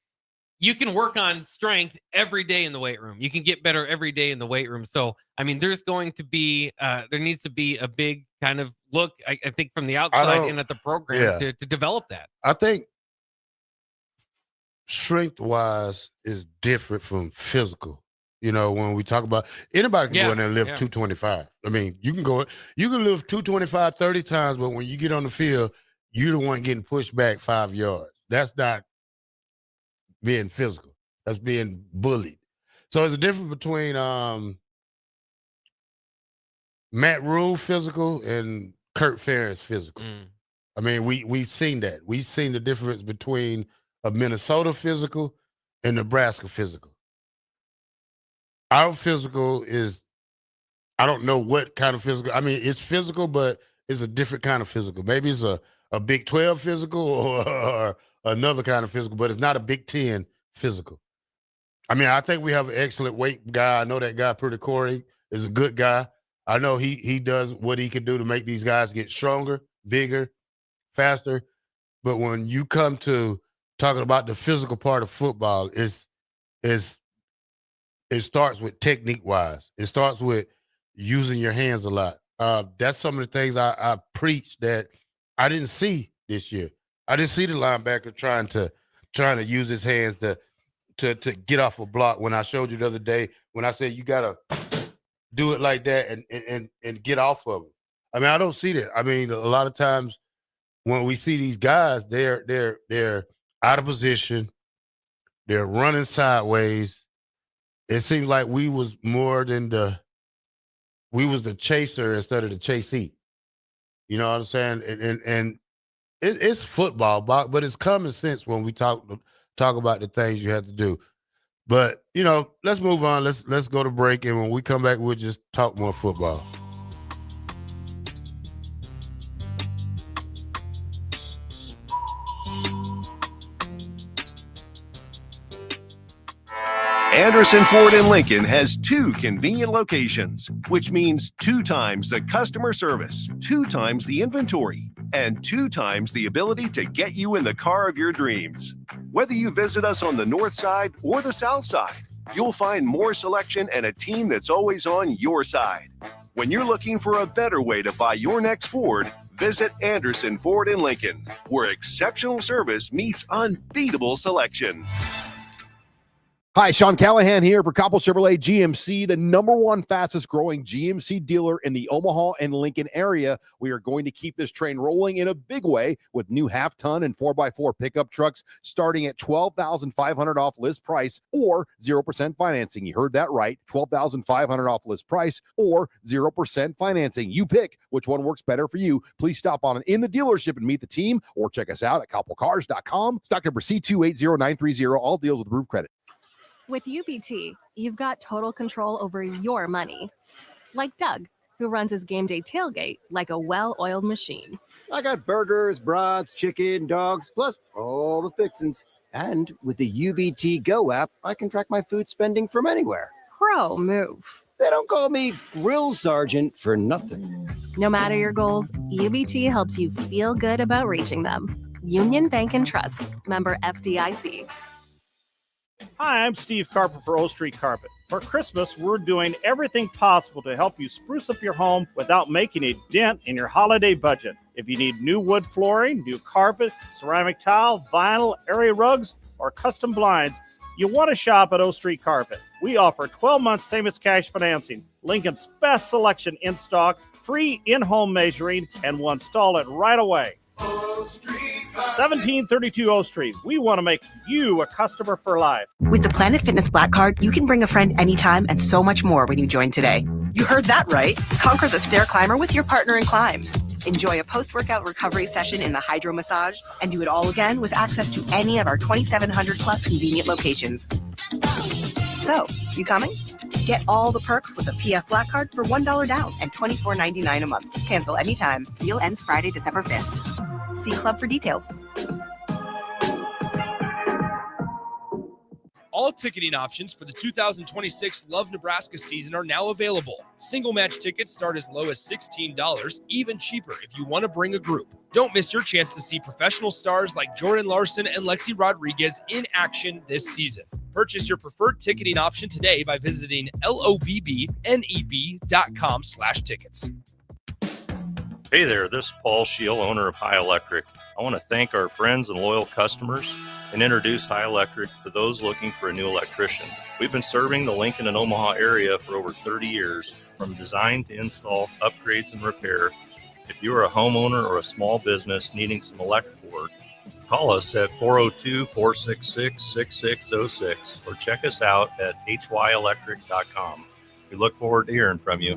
[SPEAKER 9] You can work on strength every day in the weight room. You can get better every day in the weight room. So, I mean, there needs to be a big kind of look, I think, from the outside in at the program to develop that.
[SPEAKER 8] I think strength-wise is different from physical. When we talk about, anybody can go in there and lift 225. I mean, you can lift 225 30 times, but when you get on the field, you're the one getting pushed back 5 yards. That's not being physical. That's being bullied. So there's a difference between Matt Rule physical and Kurt Ferentz physical. I mean, we've seen that. We've seen the difference between a Minnesota physical and Nebraska physical. Our physical is, I don't know what kind of physical. I mean, it's physical, but it's a different kind of physical. Maybe it's a Big 12 physical or another kind of physical, but it's not a Big 10 physical. I mean, I think we have an excellent weight guy. I know that guy, Pretty Corey, is a good guy. I know he does what he can do to make these guys get stronger, bigger, faster. But when you come to talking about the physical part of football, it starts with technique-wise. It starts with using your hands a lot. That's some of the things I preach that I didn't see this year. I didn't see the linebacker trying to use his hands to get off a block. When I showed you the other day, when I said you gotta do it like that and get off of it. I mean, I don't see that. I mean, a lot of times when we see these guys, they're out of position, they're running sideways. It seems like we was the chaser instead of the chasee. You know what I'm saying? And it's football, but it's common sense when we talk about the things you have to do. But let's move on. Let's go to break, and when we come back, we'll just talk more football.
[SPEAKER 4] Anderson Ford in Lincoln has 2 convenient locations, which means 2 times the customer service, 2 times the inventory, and 2 times the ability to get you in the car of your dreams. Whether you visit us on the north side or the south side, you'll find more selection and a team that's always on your side. When you're looking for a better way to buy your next Ford, visit Anderson Ford in Lincoln, where exceptional service meets unbeatable selection.
[SPEAKER 7] Hi, Sean Callahan here for Coppell Chevrolet GMC, the #1 fastest growing GMC dealer in the Omaha and Lincoln area. We are going to keep this train rolling in a big way with new half-ton and 4x4 pickup trucks starting at $12,500 off list price or 0% financing. You heard that right, $12,500 off list price or 0% financing. You pick which one works better for you. Please stop on in the dealership and meet the team or check us out at coppellcars.com. Stock number C280930. All deals with approved credit.
[SPEAKER 1] With UBT, you've got total control over your money. Like Doug, who runs his game day tailgate like a well-oiled machine.
[SPEAKER 2] I got burgers, brats, chicken, dogs, plus all the fixins. And with the UBT Go app, I can track my food spending from anywhere.
[SPEAKER 1] Pro move.
[SPEAKER 2] They don't call me Grill Sergeant for nothing.
[SPEAKER 1] No matter your goals, UBT helps you feel good about reaching them. Union Bank and Trust. Member FDIC.
[SPEAKER 11] Hi, I'm Steve Carper for O Street Carpet. For Christmas, we're doing everything possible to help you spruce up your home without making a dent in your holiday budget. If you need new wood flooring, new carpet, ceramic tile, vinyl, area rugs, or custom blinds, you want to shop at O Street Carpet. We offer 12-month same-as-cash financing, Lincoln's best selection in stock, free in-home measuring, and we'll install it right away. 1732 O Street. We want to make you a customer for life.
[SPEAKER 13] With the Planet Fitness Black Card, you can bring a friend anytime and so much more when you join today. You heard that right. Conquer the stair climber with your partner in climb. Enjoy a post-workout recovery session in the hydro massage and do it all again with access to any of our 2,700 plus convenient locations. So, you coming? Get all the perks with a PF Black Card for $1 down and $24.99 a month. Cancel anytime. Deal ends Friday, December 5th. See Club for details.
[SPEAKER 15] All ticketing options for the 2026 Love Nebraska season are now available. Single match tickets start as low as $16, even cheaper if you want to bring a group. Don't miss your chance to see professional stars like Jordan Larson and Lexi Rodriguez in action this season. Purchase your preferred ticketing option today by visiting lovneb.com/tickets.
[SPEAKER 12] Hey there, this is Paul Scheel, owner of High Electric. I want to thank our friends and loyal customers and introduce High Electric to those looking for a new electrician. We've been serving the Lincoln and Omaha area for over 30 years, from design to install, upgrades, and repair. If you are a homeowner or a small business needing some electrical work, call us at 402-466-6606 or check us out at hyelectric.com. We look forward to hearing from you.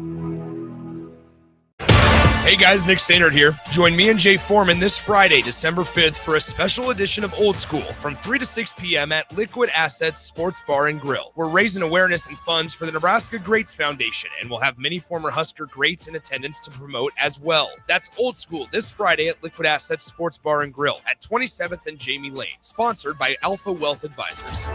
[SPEAKER 15] Hey guys, Nick Stainert here. Join me and Jay Foreman this Friday, December 5th for a special edition of Old School from 3 to 6 p.m. at Liquid Assets Sports Bar and Grill. We're raising awareness and funds for the Nebraska Greats Foundation, and we'll have many former Husker greats in attendance to promote as well. That's Old School this Friday at Liquid Assets Sports Bar and Grill at 27th and Jamie Lane, sponsored by Alpha Wealth Advisors.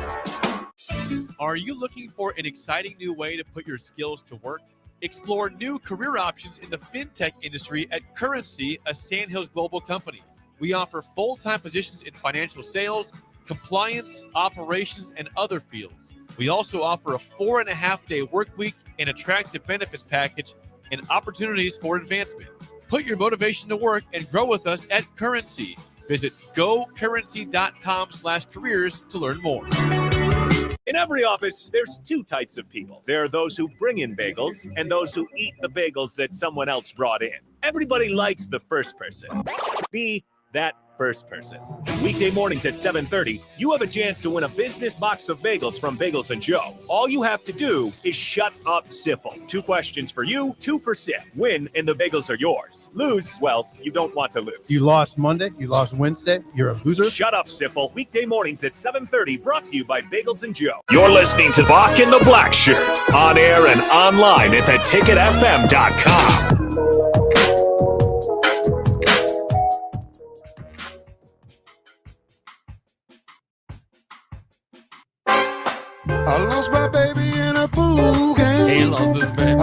[SPEAKER 10] Are you looking for an exciting new way to put your skills to work? Explore new career options in the fintech industry at Currency, a Sandhills global company. We offer full-time positions in financial sales, compliance, operations, and other fields. We also offer a 4.5-day work week, an attractive benefits package, and opportunities for advancement. Put your motivation to work and grow with us at Currency. Visit gocurrency.com/careers to learn more.
[SPEAKER 22] In every office, there's 2 types of people. There are those who bring in bagels and those who eat the bagels that someone else brought in. Everybody likes the first person. Be that first person. Weekday mornings at 7:30, you have a chance to win a business box of bagels from Bagels & Joe. All you have to do is shut up, Sipple. 2 questions for you, 2 for Sip. Win, and the bagels are yours. Lose, well, you don't want to lose.
[SPEAKER 23] You lost Monday. You lost Wednesday. You're a loser.
[SPEAKER 22] Shut up, Sipple. Weekday mornings at 7:30, brought to you by Bagels & Joe.
[SPEAKER 6] You're listening to Bock the Blackshirt, on air and online at theticketfm.com.
[SPEAKER 8] I lost my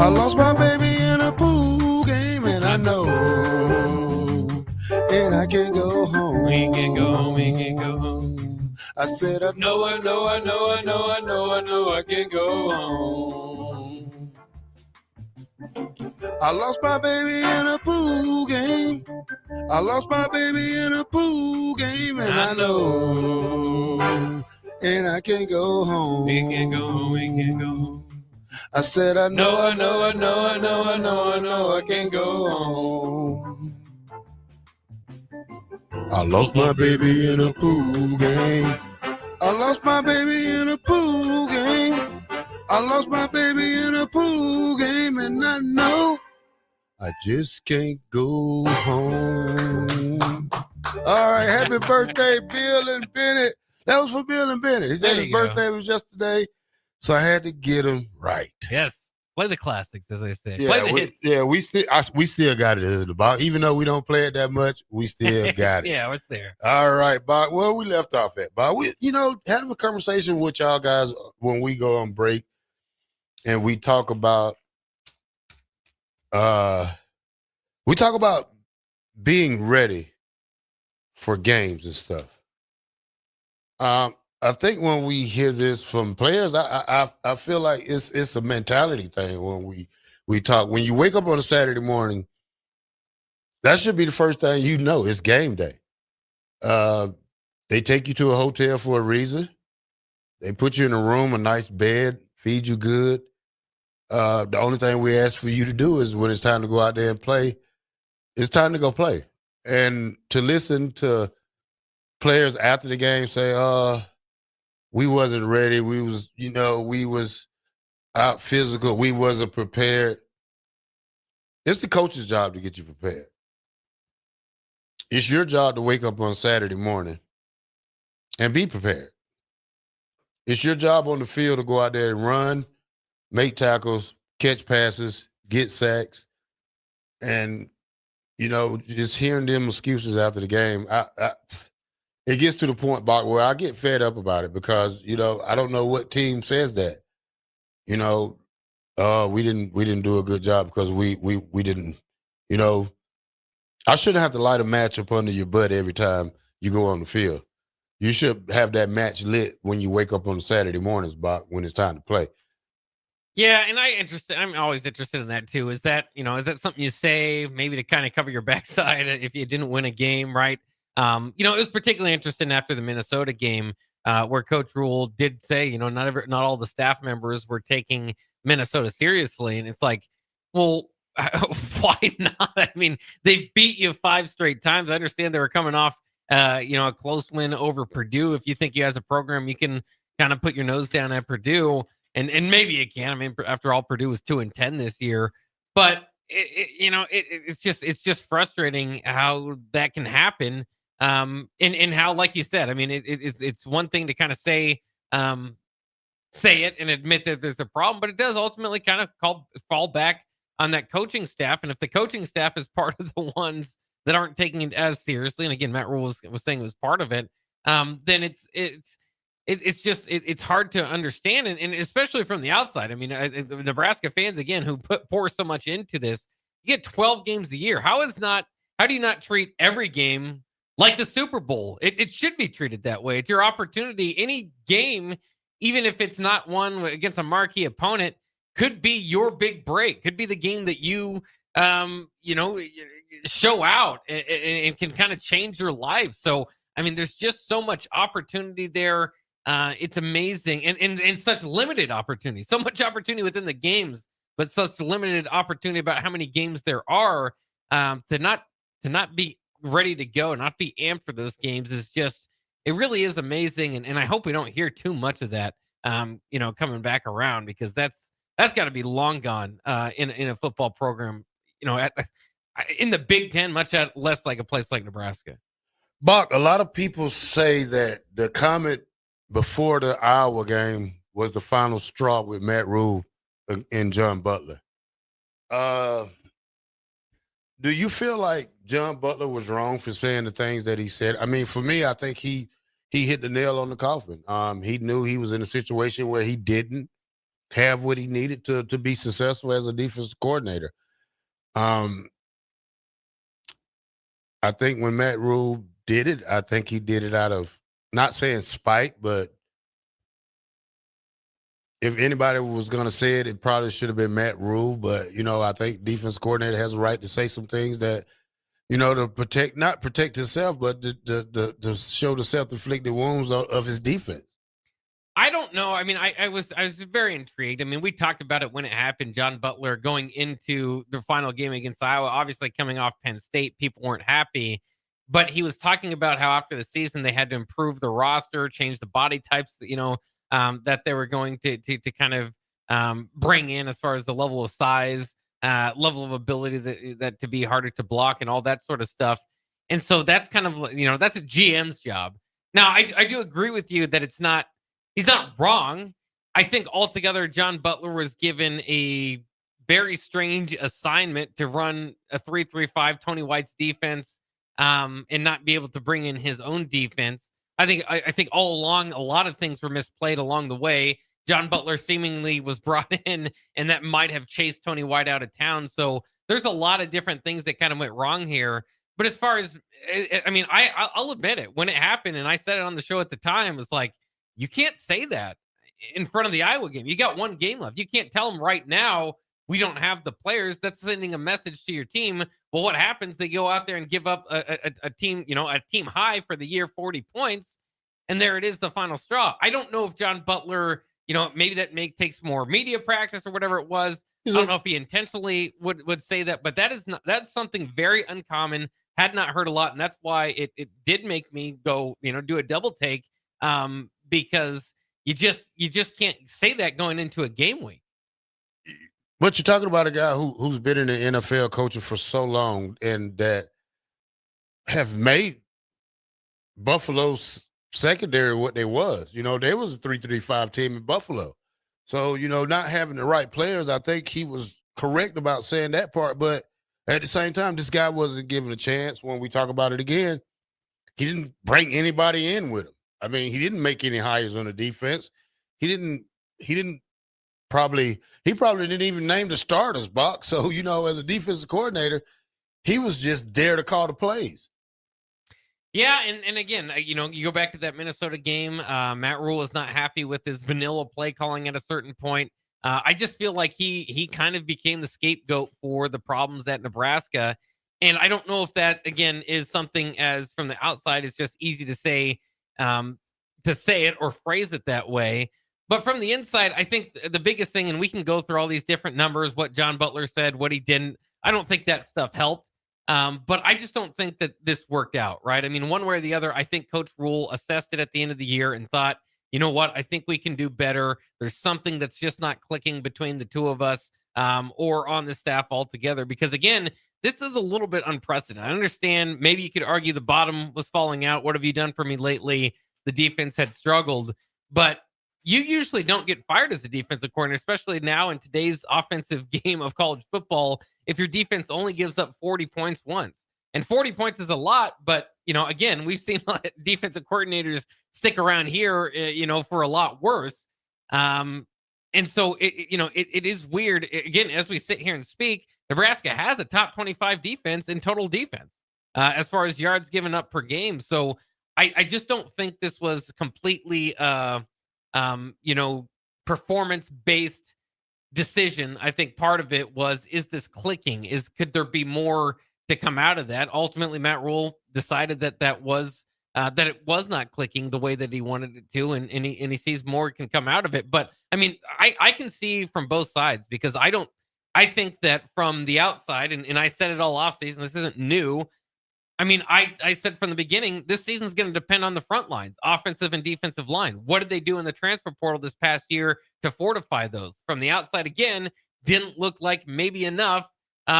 [SPEAKER 8] I lost my baby in a pool game, and I know, and I can't go home.
[SPEAKER 9] We can go home, we can go home.
[SPEAKER 8] I said, I know, I can't go home. I lost my baby in a pool game. I lost my baby in a pool game, and I know, and I can't go home.
[SPEAKER 9] We can go home, we can go home.
[SPEAKER 8] I said, I know, I can't go home. I lost my baby in a pool game. I lost my baby in a pool game. I lost my baby in a pool game, and I know I just can't go home. All right, happy birthday, Bill and Bennett. That was for Bill and Bennett. He said his birthday was yesterday, so I had to get him right.
[SPEAKER 9] Yes. Play the classics, as they say.
[SPEAKER 8] Yeah,
[SPEAKER 9] Play the hits.
[SPEAKER 8] we still got it at the bottom. Even though we don't play it that much, we still got it.
[SPEAKER 9] Yeah, it's there.
[SPEAKER 8] All right, Bob. Where we left off at, Bob? We, have a conversation with y'all guys when we go on break, and we talk about being ready for games and stuff. I think when we hear this from players, I feel like it's a mentality thing when we talk. When you wake up on a Saturday morning, that should be the first thing you know. It's game day. They take you to a hotel for a reason. They put you in a room, a nice bed, feed you good. The only thing we ask for you to do is when it's time to go out there and play, it's time to go play. And to listen to players after the game say, we wasn't ready. We was out physical. We wasn't prepared. It's the coach's job to get you prepared. It's your job to wake up on Saturday morning and be prepared. It's your job on the field to go out there and run, make tackles, catch passes, get sacks. And, just hearing them excuses after the game, it gets to the point, Bach, where I get fed up about it because, I don't know what team says that. We didn't do a good job because we didn't, I shouldn't have to light a match up under your butt every time you go on the field. You should have that match lit when you wake up on Saturday mornings, Bach, when it's time to play.
[SPEAKER 9] Yeah, and I'm always interested in that too. Is that something you say maybe to kind of cover your backside if you didn't win a game, right? It was particularly interesting after the Minnesota game, where Coach Rule did say, not all the staff members were taking Minnesota seriously. And it's like, well, why not? I mean, they beat you 5 straight times. I understand they were coming off, a close win over Purdue. If you think you as a program, you can kind of put your nose down at Purdue, and maybe you can. I mean, after all, Purdue was 2-10 this year, but it's just frustrating how that can happen. And how, like you said, I mean, it's one thing to kind of say it and admit that there's a problem, but it does ultimately kind of fall back on that coaching staff. And if the coaching staff is part of the ones that aren't taking it as seriously, and again, Matt Rule was saying it was part of it, then it's just hard to understand, and especially from the outside. I mean, the Nebraska fans again who pour so much into this, you get 12 games a year. How do you not treat every game like the Super Bowl? It should be treated that way. It's your opportunity. Any game, even if it's not one against a marquee opponent, could be your big break. Could be the game that you, show out and can kind of change your life. So, I mean, there's just so much opportunity there. It's amazing. And such limited opportunity. So much opportunity within the games, but such limited opportunity about how many games there are. To not be ready to go, not be amped for those games is just, it really is amazing. And I hope we don't hear too much of that, coming back around, because that's got to be long gone in a football program, in the Big Ten, much less like a place like Nebraska.
[SPEAKER 8] Buck, a lot of people say that the comment before the Iowa game was the final straw with Matt Rule and John Butler. Do you feel like John Butler was wrong for saying the things that he said? I mean, for me, I think he hit the nail on the coffin. He knew he was in a situation where he didn't have what he needed to be successful as a defensive coordinator. I think when Matt Rule did it, I think he did it out of, not saying spite, but if anybody was going to say it, it probably should have been Matt Rule. But, I think defense coordinator has a right to say some things that, to not protect himself, but to show the self-inflicted wounds of his defense.
[SPEAKER 9] I don't know. I mean, I was very intrigued. I mean, we talked about it when it happened. John Butler going into the final game against Iowa, obviously coming off Penn State, people weren't happy. But he was talking about how after the season they had to improve the roster, change the body types, that they were going to kind of bring in as far as the level of size, level of ability that to be harder to block and all that sort of stuff. And so that's kind of, that's a GM's job. Now, I do agree with you that he's not wrong. I think altogether, John Butler was given a very strange assignment to run a 3-3-5 Tony White's defense and not be able to bring in his own defense. I think all along, a lot of things were misplayed along the way. John Butler seemingly was brought in, and that might have chased Tony White out of town. So there's a lot of different things that kind of went wrong here. But as far as, I mean, I'll admit it. When it happened, and I said it on the show at the time, it was like, you can't say that in front of the Iowa game. You got one game left. You can't tell them right now, we don't have the players. That's sending a message to your team. Well, what happens? They go out there and give up a team, a team high for the year, 40 points. And there it is, the final straw. I don't know if John Butler, maybe that takes more media practice or whatever it was. I don't know if he intentionally would say that, but that's something very uncommon. Had not heard a lot. And that's why it did make me go, do a double take. Because you just can't say that going into a game week.
[SPEAKER 8] But you're talking about a guy who's been in the NFL coaching for so long and that have made Buffalo's secondary what they was. They was a 3-3-5 team in Buffalo. So, not having the right players, I think he was correct about saying that part. But at the same time, this guy wasn't given a chance. When we talk about it again, he didn't bring anybody in with him. I mean, he didn't make any hires on the defense. He probably didn't even name the starters, Bock. So, as a defensive coordinator, he was just there to call the plays.
[SPEAKER 9] Yeah, and again, you go back to that Minnesota game. Matt Rule was not happy with his vanilla play calling at a certain point. I just feel like he kind of became the scapegoat for the problems at Nebraska. And I don't know if that, again, is something as from the outside is just easy to say it or phrase it that way. But from the inside, I think the biggest thing, and we can go through all these different numbers, what John Butler said, what he didn't. I don't think that stuff helped. But I just don't think that this worked out, right? I mean, one way or the other, I think Coach Rule assessed it at the end of the year and thought, you know what, I think we can do better. There's something that's just not clicking between the two of us or on the staff altogether. Because again, this is a little bit unprecedented. I understand maybe you could argue the bottom was falling out. What have you done for me lately? The defense had struggled, but you usually don't get fired as a defensive coordinator, especially now in today's offensive game of college football, if your defense only gives up 40 points once. And 40 points is a lot, but, again, we've seen defensive coordinators stick around here, for a lot worse. And so, it is weird. Again, as we sit here and speak, Nebraska has a top 25 defense in total defense as far as yards given up per game. So I just don't think this was completely performance-based decision. I think part of it was, is this clicking? Could there be more to come out of that? Ultimately, Matt Rule decided that it was not clicking the way that he wanted it to, and he sees more can come out of it. But I mean, I can see from both sides, because I think that from the outside, and I said it all offseason, this isn't new. I mean, I said from the beginning, this season's going to depend on the front lines, offensive and defensive line. What did they do in the transfer portal this past year to fortify those? From the outside, again, didn't look like maybe enough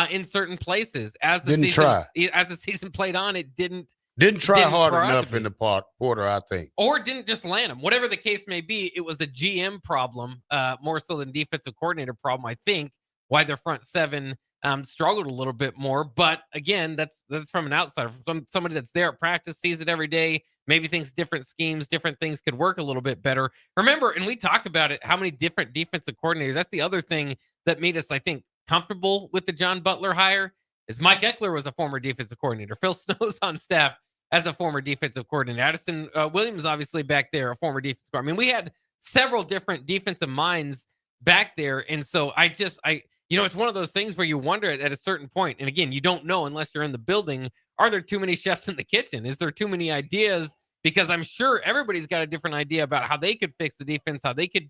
[SPEAKER 9] in certain places. As the season played on, it didn't
[SPEAKER 8] try hard enough in the portal, I think.
[SPEAKER 9] Or didn't just land them. Whatever the case may be, it was a GM problem, more so than defensive coordinator problem, I think, why their front seven struggled a little bit more. But again, that's from an outsider, from somebody that's there at practice, sees it every day, maybe things, different schemes, different things could work a little bit better. Remember, and we talk about it, how many different defensive coordinators. That's the other thing that made us, I think, comfortable with the John Butler hire. Is Mike Eckler was a former defensive coordinator. Phil Snow's on staff as a former defensive coordinator. Addison Williams, obviously back there, a former defensive coordinator. I mean, we had several different defensive minds back there, and so it's one of those things where you wonder at a certain point, and again, you don't know unless you're in the building. Are there too many chefs in the kitchen? Is there too many ideas? Because I'm sure everybody's got a different idea about how they could fix the defense, how they could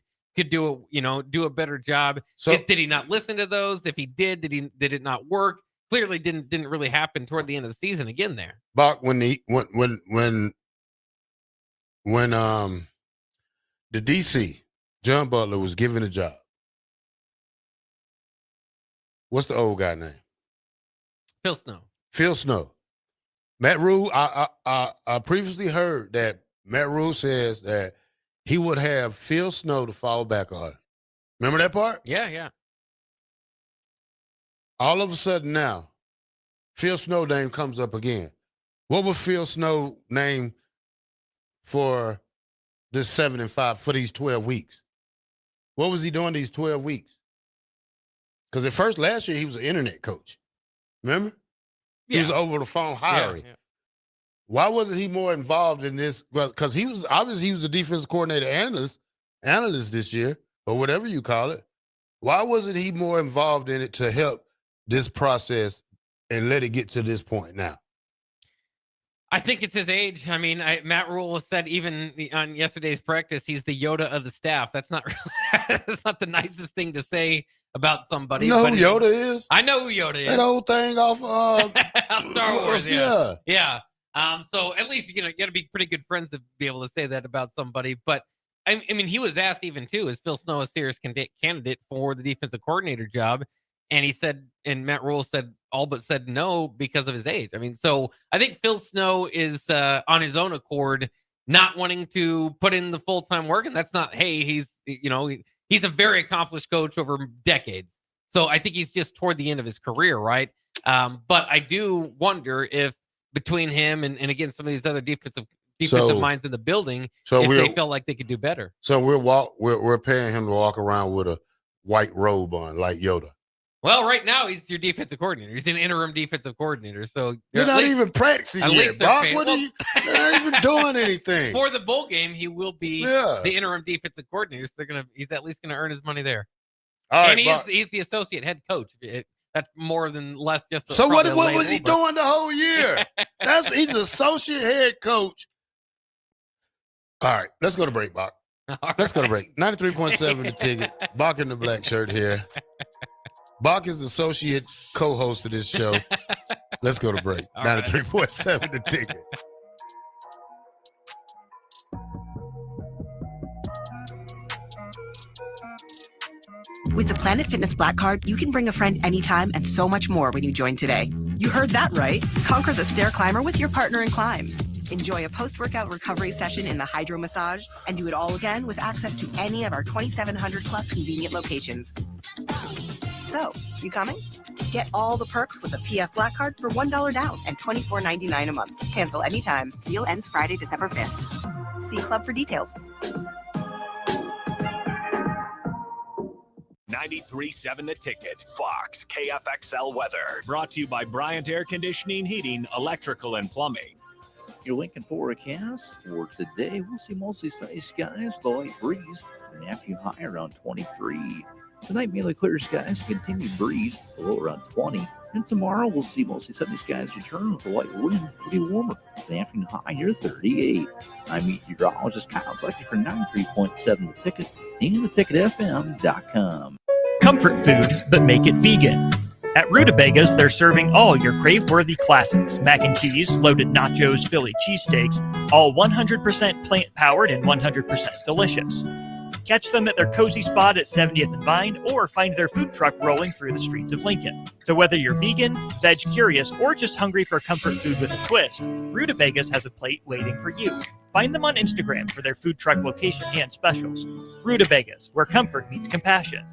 [SPEAKER 9] do a better job.
[SPEAKER 8] So,
[SPEAKER 9] did he not listen to those? If he did it not work? Clearly didn't really happen toward the end of the season again there.
[SPEAKER 8] Bach, when the DC, John Butler, was given a job, what's the old guy name?
[SPEAKER 9] Phil Snow.
[SPEAKER 8] Phil Snow. Matt Rule, I previously heard that Matt Rule says that he would have Phil Snow to fall back on. Remember that part?
[SPEAKER 9] Yeah.
[SPEAKER 8] All of a sudden now, Phil Snow name comes up again. What was Phil Snow name for this 7-5 for these 12 weeks? What was he doing these 12 weeks? Because at first last year he was an internet coach. Remember? He was over the phone hiring.
[SPEAKER 9] Yeah.
[SPEAKER 8] Why wasn't he more involved in this? Well, because he was a defensive coordinator analyst this year, or whatever you call it. Why wasn't he more involved in it to help this process and let it get to this point now?
[SPEAKER 9] I think it's his age. I mean, Matt Rule said even on yesterday's practice, he's the Yoda of the staff. That's not that's not the nicest thing to say about somebody.
[SPEAKER 8] You know who Yoda is?
[SPEAKER 9] I know who Yoda is.
[SPEAKER 8] That old thing off
[SPEAKER 9] Star Wars.
[SPEAKER 8] Yeah.
[SPEAKER 9] So at least you got to be pretty good friends to be able to say that about somebody. But I mean, he was asked even too, is Phil Snow a serious candidate for the defensive coordinator job? And he said, and Matt Rule all but said no because of his age. I mean, so I think Phil Snow is on his own accord, not wanting to put in the full-time work. And that's not, hey, he's a very accomplished coach over decades. So I think he's just toward the end of his career, right? But I do wonder if between him and again, some of these other defensive minds in the building, if they felt like they could do better.
[SPEAKER 8] So we're paying him to walk around with a white robe on like Yoda.
[SPEAKER 9] Well, right now he's your defensive coordinator. He's an interim defensive coordinator. So
[SPEAKER 8] you're not even practicing yet, Bob. What are you? You're not even doing anything.
[SPEAKER 9] For the bowl game, he will be the interim defensive coordinator. So he's at least gonna earn his money there.
[SPEAKER 8] All right,
[SPEAKER 9] and he's the associate head coach. That's more than less. Just
[SPEAKER 8] so what was he doing the whole year? He's associate head coach. All right, let's go to break, Bob. Let's go to break. 93.7 the ticket. Bock in the black shirt here. Bock is the associate co-host of this show. Let's go to break. 93.7 the ticket.
[SPEAKER 13] With the Planet Fitness Black Card, you can bring a friend anytime and so much more when you join today. You heard that right. Conquer the stair climber with your partner in climb. Enjoy a post-workout recovery session in the hydro massage and do it all again with access to any of our 2,700 plus convenient locations. So, you coming? Get all the perks with a PF Black Card for $1 down and $24.99 a month. Cancel anytime. Deal ends Friday, December 5th. See Club for details.
[SPEAKER 6] 93.7 The Ticket. Fox KFXL weather. Brought to you by Bryant Air Conditioning, Heating, Electrical, and Plumbing.
[SPEAKER 16] Your Lincoln forecast for today, we'll see mostly sunny skies, the light breeze, and after you high around 23. Tonight, mainly clear skies, continued breeze, below around 20. And tomorrow, we'll see mostly sunny skies return with a light wind, pretty warmer. The afternoon high near 38. I'm meteorologist Kyle Bucky for 93.7 The Ticket and theticketfm.com.
[SPEAKER 3] Comfort food, but make it vegan. At Rutabagas, they're serving all your crave-worthy classics. Mac and cheese, loaded nachos, Philly cheesesteaks, all 100% plant-powered and 100% delicious. Catch them at their cozy spot at 70th and Vine, or find their food truck rolling through the streets of Lincoln. So whether you're vegan, veg curious, or just hungry for comfort food with a twist, Rutabagas has a plate waiting for you. Find them on Instagram for their food truck location and specials. Rutabagas, where comfort meets compassion.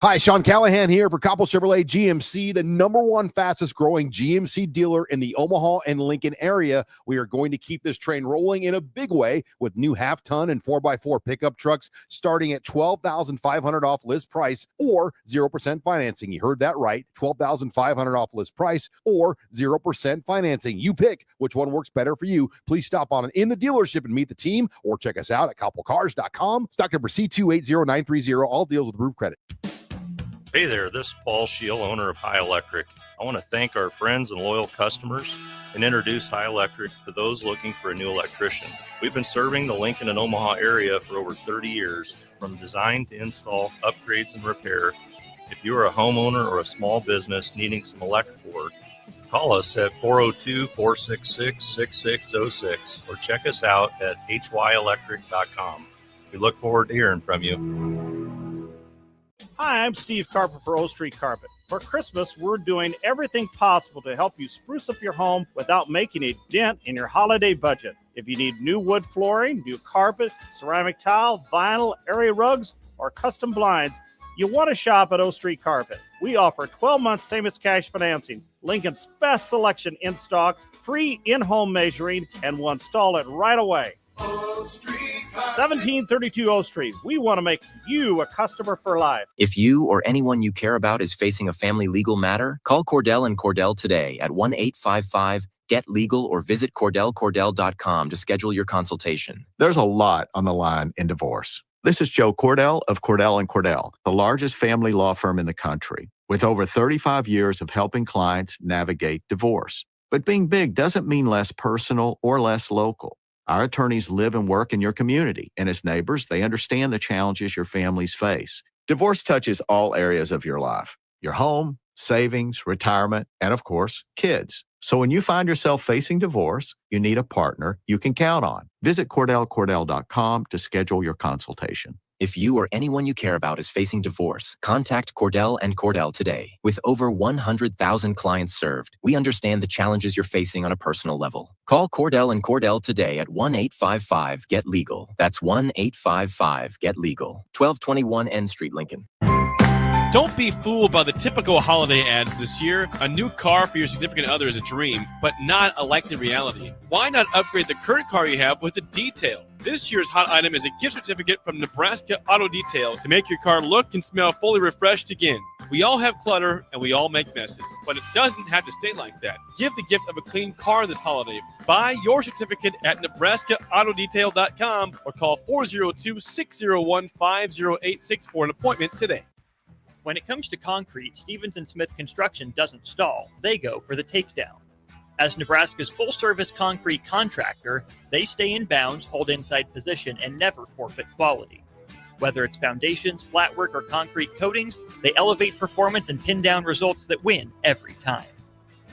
[SPEAKER 7] Hi, Sean Callahan here for Coppell Chevrolet GMC, the number one fastest growing GMC dealer in the Omaha and Lincoln area. We are going to keep this train rolling in a big way with new half-ton and 4x4 pickup trucks starting at $12,500 off list price or 0% financing. You heard that right, $12,500 off list price or 0% financing. You pick which one works better for you. Please stop on in the dealership and meet the team or check us out at koppelcars.com. Stock number C280930. All deals with approved credit.
[SPEAKER 12] Hey there, this is Paul Scheel, owner of High Electric. I want to thank our friends and loyal customers and introduce High Electric to those looking for a new electrician. We've been serving the Lincoln and Omaha area for over 30 years, from design to install, upgrades, and repair. If you are a homeowner or a small business needing some electrical work, call us at 402-466-6606 or check us out at hyelectric.com. We look forward to hearing from you.
[SPEAKER 11] Hi, I'm Steve Carper for O Street Carpet. For Christmas, we're doing everything possible to help you spruce up your home without making a dent in your holiday budget. If you need new wood flooring, new carpet, ceramic tile, vinyl, area rugs, or custom blinds, you want to shop at O Street Carpet. We offer 12-month same-as-cash financing, Lincoln's best selection in stock, free in-home measuring, and we'll install it right away. 1732 O Street. We want to make you a customer for life.
[SPEAKER 17] If you or anyone you care about is facing a family legal matter, call Cordell & Cordell today at 1-855-GET-LEGAL or visit CordellCordell.com to schedule your consultation.
[SPEAKER 18] There's a lot on the line in divorce. This is Joe Cordell of Cordell & Cordell, the largest family law firm in the country, with over 35 years of helping clients navigate divorce. But being big doesn't mean less personal or less local. Our attorneys live and work in your community, and as neighbors, they understand the challenges your families face. Divorce touches all areas of your life: your home, savings, retirement, and of course, kids. So when you find yourself facing divorce, you need a partner you can count on. Visit CordellCordell.com to schedule your consultation.
[SPEAKER 17] If you or anyone you care about is facing divorce, contact Cordell & Cordell today. With over 100,000 clients served, we understand the challenges you're facing on a personal level. Call Cordell & Cordell today at 1-855-GET-LEGAL. That's 1-855-GET-LEGAL. 1221 N Street, Lincoln.
[SPEAKER 10] Don't be fooled by the typical holiday ads this year. A new car for your significant other is a dream, but not a likely reality. Why not upgrade the current car you have with a detail? This year's hot item is a gift certificate from Nebraska Auto Detail to make your car look and smell fully refreshed again. We all have clutter and we all make messes, but it doesn't have to stay like that. Give the gift of a clean car this holiday. Buy your certificate at NebraskaAutoDetail.com or call 402-601-5086 for an appointment today.
[SPEAKER 3] When it comes to concrete, Stevens & Smith Construction doesn't stall. They go for the takedown. As Nebraska's full-service concrete contractor, they stay in bounds, hold inside position, and never forfeit quality. Whether it's foundations, flatwork, or concrete coatings, they elevate performance and pin down results that win every time.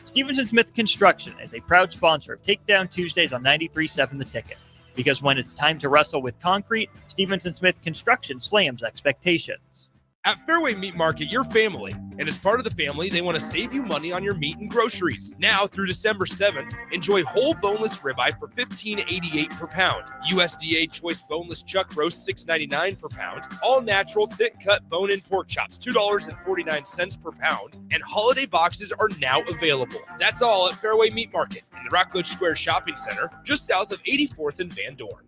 [SPEAKER 3] Stevens & Smith Construction is a proud sponsor of Takedown Tuesdays on 93.7 The Ticket. Because when it's time to wrestle with concrete, Stevens & Smith Construction slams expectations.
[SPEAKER 15] At Fairway Meat Market, you're family. And as part of the family, they want to save you money on your meat and groceries. Now through December 7th, enjoy whole boneless ribeye for $15.88 per pound. USDA choice boneless chuck roast $6.99 per pound. All natural thick cut bone-in pork chops $2.49 per pound. And holiday boxes are now available. That's all at Fairway Meat Market in the Rockledge Square Shopping Center, just south of 84th and Van Dorn.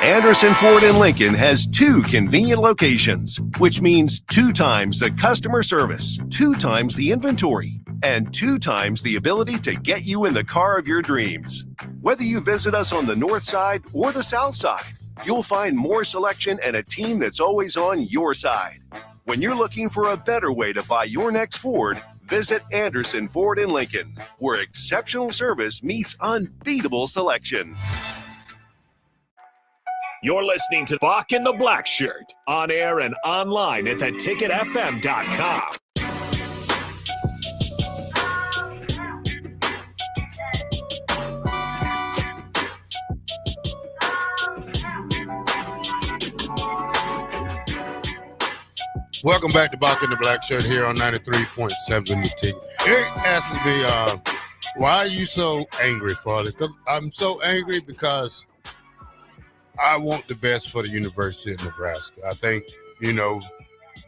[SPEAKER 4] Anderson Ford in Lincoln has 2 convenient locations, which means 2 times the customer service, 2 times the inventory, and 2 times the ability to get you in the car of your dreams. Whether you visit us on the north side or the south side, you'll find more selection and a team that's always on your side. When you're looking for a better way to buy your next Ford, visit Anderson Ford in Lincoln, where exceptional service meets unbeatable selection.
[SPEAKER 6] You're listening to Bock and the Blackshirt, on air and online at theticketfm.com.
[SPEAKER 8] Welcome back to Bock and the Blackshirt here on 93.7 The Ticket. Eric asks me, why are you so angry, Father? Because I'm so angry because I want the best for the University of Nebraska. I think,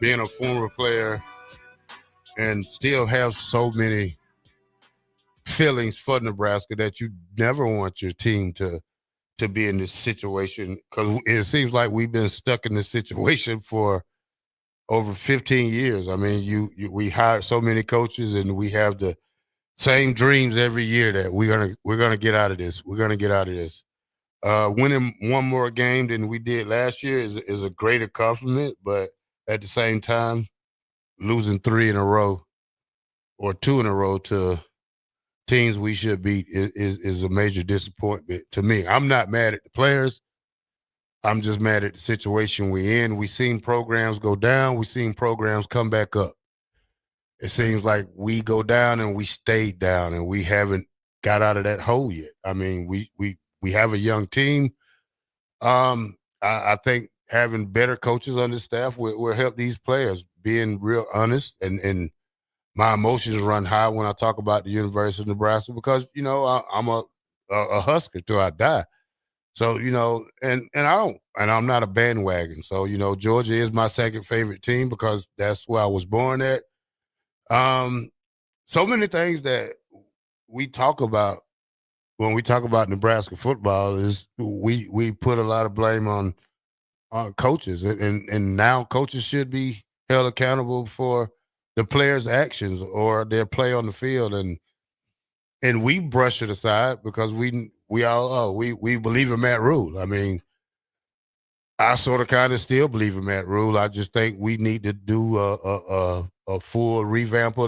[SPEAKER 8] being a former player and still have so many feelings for Nebraska that you never want your team to be in this situation, because it seems like we've been stuck in this situation for over 15 years. I mean, we hired so many coaches, and we have the same dreams every year that we're gonna get out of this. We're gonna get out of this. Winning one more game than we did last year is a greater compliment, but at the same time, losing 3 in a row or 2 in a row to teams we should beat is a major disappointment to me. I'm not mad at the players. I'm just mad at the situation we're in. We've seen programs go down. We've seen programs come back up. It seems like we go down and we stayed down, and we haven't got out of that hole yet. I mean, we have a young team. I think having better coaches on the staff will help these players, being real honest, and my emotions run high when I talk about the University of Nebraska, because, you know, I'm a Husker till I die. So, you know, and I'm not a bandwagon. So, you know, Georgia is my second favorite team because that's where I was born at. So many things that we talk about when we talk about Nebraska football is we put a lot of blame on coaches, and now coaches should be held accountable for the players' actions or their play on the field, and we brush it aside because we believe in Matt Rule. I mean, I sort of kind of still believe in Matt Rule. I just think we need to do a full revamp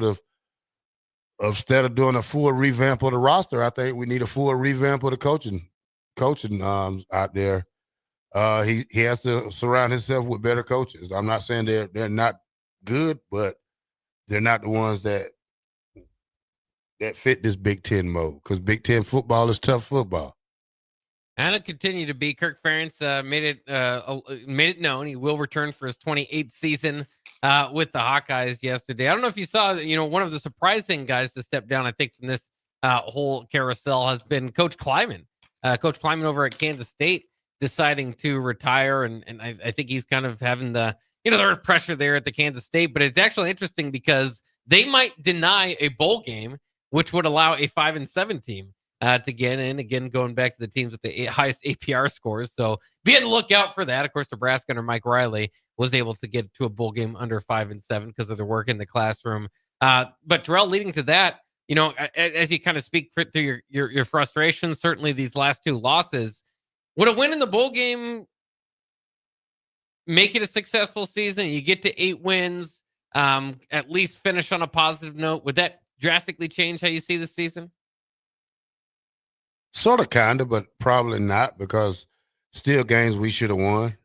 [SPEAKER 8] instead of doing a full revamp of the roster. I think we need a full revamp of the coaching out there. He has to surround himself with better coaches. I'm not saying they're not good, but they're not the ones that fit this Big Ten mode, because Big Ten football is tough football.
[SPEAKER 9] And it continue to be. Kirk Ferentz made it known he will return for his 28th season with the Hawkeyes yesterday. I don't know if you saw, you know, one of the surprising guys to step down, I think, from this whole carousel has been Coach Kleiman. Coach Kleiman over at Kansas State deciding to retire, and I think he's kind of having the, you know, there's pressure there at the Kansas State, but it's actually interesting because they might deny a bowl game, which would allow a 5-7 team to get in. Again, going back to the teams with the highest APR scores. So be on the lookout for that. Of course, Nebraska under Mike Riley was able to get to a bowl game under 5-7 because of their work in the classroom. But Terrell, leading to that, you know, as you kind of speak through your frustrations, certainly these last 2 losses, would a win in the bowl game make it a successful season? You get to 8 wins, at least finish on a positive note. Would that drastically change how you see the season?
[SPEAKER 8] Sort of, kind of, but probably not, because still games we should have won.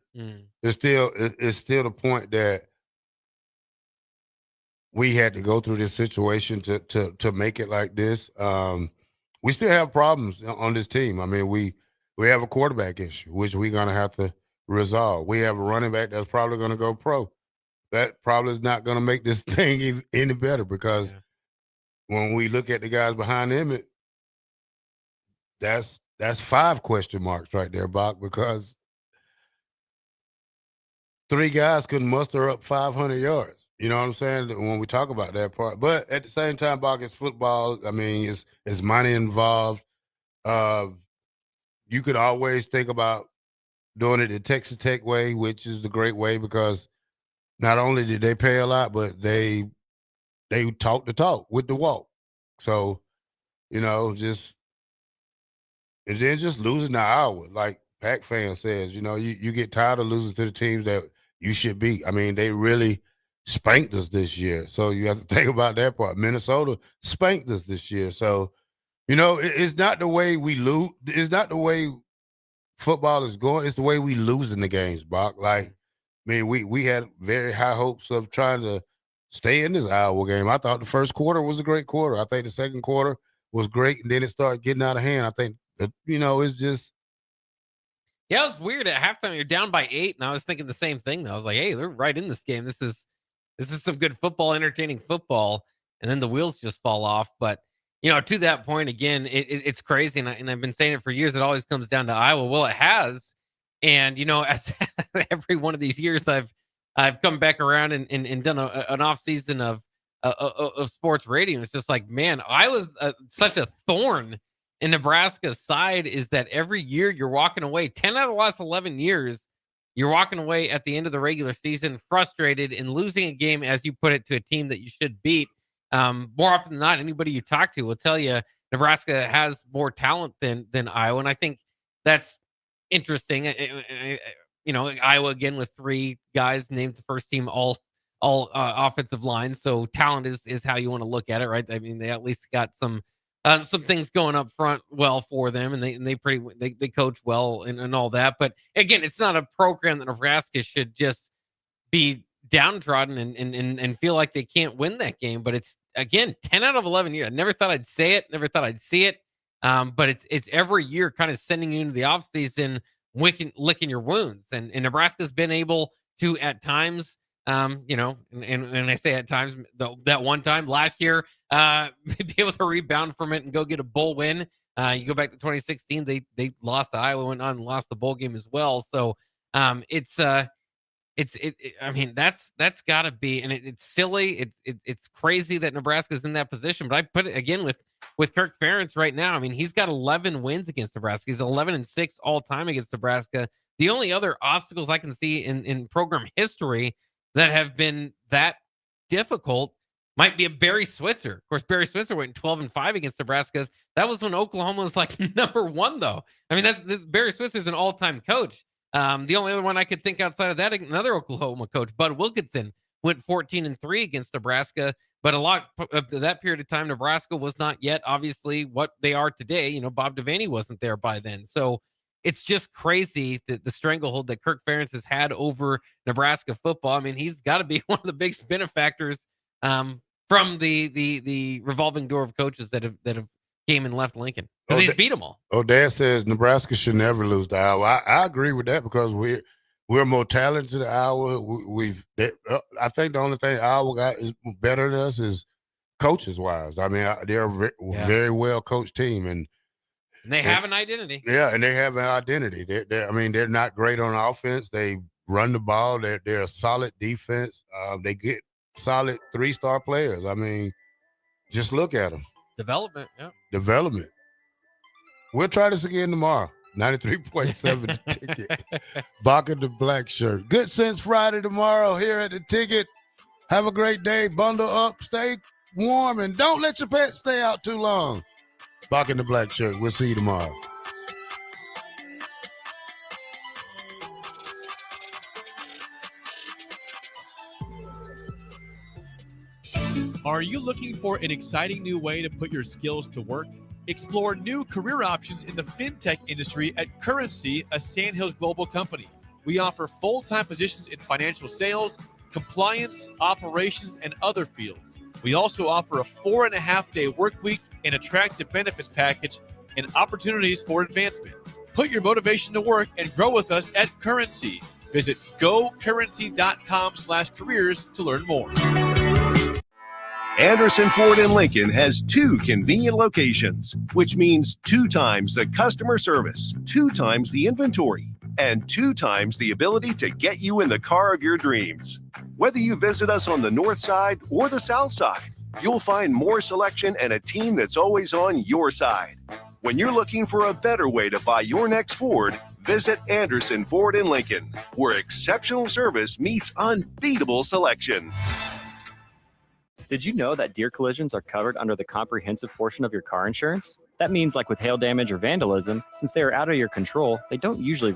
[SPEAKER 8] It's still the point that we had to go through this situation to make it like this. We still have problems on this team. I mean, we have a quarterback issue, which we're going to have to resolve. We have a running back that's probably going to go pro. That probably is not going to make this thing any better, because when we look at the guys behind Emmett, that's 5 question marks right there, Bock, because 3 guys couldn't muster up 500 yards. You know what I'm saying? When we talk about that part. But at the same time, Bock, it's football. I mean, it's money involved. You could always think about doing it the Texas Tech way, which is the great way, because not only did they pay a lot, but they talk the talk with the walk. So, you know, and then just losing the hour, like Pac fan says, you know, you get tired of losing to the teams that you should beat. I mean, they really spanked us this year. So you have to think about that part. Minnesota spanked us this year. So, you know, it's not the way we lose. It's not the way football is going. It's the way we lose in the games, Bock. Like, I mean, we had very high hopes of trying to stay in this Iowa game. I thought the first quarter was a great quarter. I think the second quarter was great, and then it started getting out of hand. I think that, you know, it's just.
[SPEAKER 9] Yeah, it's weird. At halftime, you're down by 8, and I was thinking the same thing. Though I was like, "Hey, they're right in this game. This is some good football, entertaining football." And then the wheels just fall off. But you know, to that point, again, it's crazy, and I've been saying it for years. It always comes down to Iowa. Well, it has, and you know, as every one of these years, I've I've come back around and done an off season of sports radio. It's just like, man, I was such a thorn in Nebraska's side. Is that every year you're walking away 10 out of the last 11 years, you're walking away at the end of the regular season frustrated and losing a game, as you put it, to a team that you should beat. More often than not, anybody you talk to will tell you Nebraska has more talent than Iowa, and I think that's interesting. Iowa again with 3 guys named the first team all offensive line, so talent is how you want to look at it, right? I mean, they at least got some things going up front well for them, and they coach well and all that. But again, it's not a program that Nebraska should just be downtrodden and feel like they can't win that game. But it's, again, 10 out of 11 years. I never thought I'd say it, never thought I'd see it. But it's every year kind of sending you into the offseason, licking your wounds. And Nebraska's been able to, at times, and I say at times, that one time last year, be able to rebound from it and go get a bowl win. You go back to 2016, they lost to Iowa, went on and lost the bowl game as well. So I mean, that's got to be, and it's silly. It's crazy that Nebraska's in that position. But I put it again with Kirk Ferentz right now. I mean, he's got 11 wins against Nebraska. He's 11-6 all time against Nebraska. The only other obstacles I can see in program history that have been that difficult might be a Barry Switzer. Of course, Barry Switzer went 12-5 against Nebraska. That was when Oklahoma was like number 1, though. I mean, Barry Switzer's an all-time coach. The only other one I could think outside of that, another Oklahoma coach, Bud Wilkinson, went 14-3 against Nebraska. But a lot of that period of time, Nebraska was not yet obviously what they are today. Bob Devaney wasn't there by then. So it's just crazy that the stranglehold that Kirk Ferentz has had over Nebraska football. I mean, he's got to be one of the big benefactors from the revolving door of coaches that have came and left Lincoln, because he's beat them all.
[SPEAKER 8] Dad says Nebraska should never lose to Iowa. I agree with that, because we're more talented than Iowa. I think the only thing Iowa got is better than us is coaches wise. I mean, they're a very well coached team, and
[SPEAKER 9] they have an identity.
[SPEAKER 8] Yeah, and they have an identity. They're not great on offense. They run the ball. They're a solid defense. They get solid 3-star players. I mean, just look at them.
[SPEAKER 9] Development, yeah.
[SPEAKER 8] Development. We'll try this again tomorrow. 93.7 The Ticket. Bock The Blackshirt. Good Sense Friday tomorrow here at The Ticket. Have a great day. Bundle up. Stay warm. And don't let your pets stay out too long. Bock The Blackshirt. We'll see you tomorrow.
[SPEAKER 10] Are you looking for an exciting new way to put your skills to work? Explore new career options in the fintech industry at Currency, a Sandhills global company. We offer full-time positions in financial sales, compliance, operations, and other fields. We also offer a 4.5-day work week, an attractive benefits package, and opportunities for advancement. Put your motivation to work and grow with us at Currency. Visit gocurrency.com/careers to learn more.
[SPEAKER 4] Anderson Ford in Lincoln has 2 convenient locations, which means 2 times the customer service, 2 times the inventory, and 2 times the ability to get you in the car of your dreams. Whether you visit us on the north side or the south side, you'll find more selection and a team that's always on your side. When you're looking for a better way to buy your next Ford, visit Anderson Ford in Lincoln, where exceptional service meets unbeatable selection.
[SPEAKER 5] Did you know that deer collisions are covered under the comprehensive portion of your car insurance? That means, like with hail damage or vandalism, since they are out of your control, they don't usually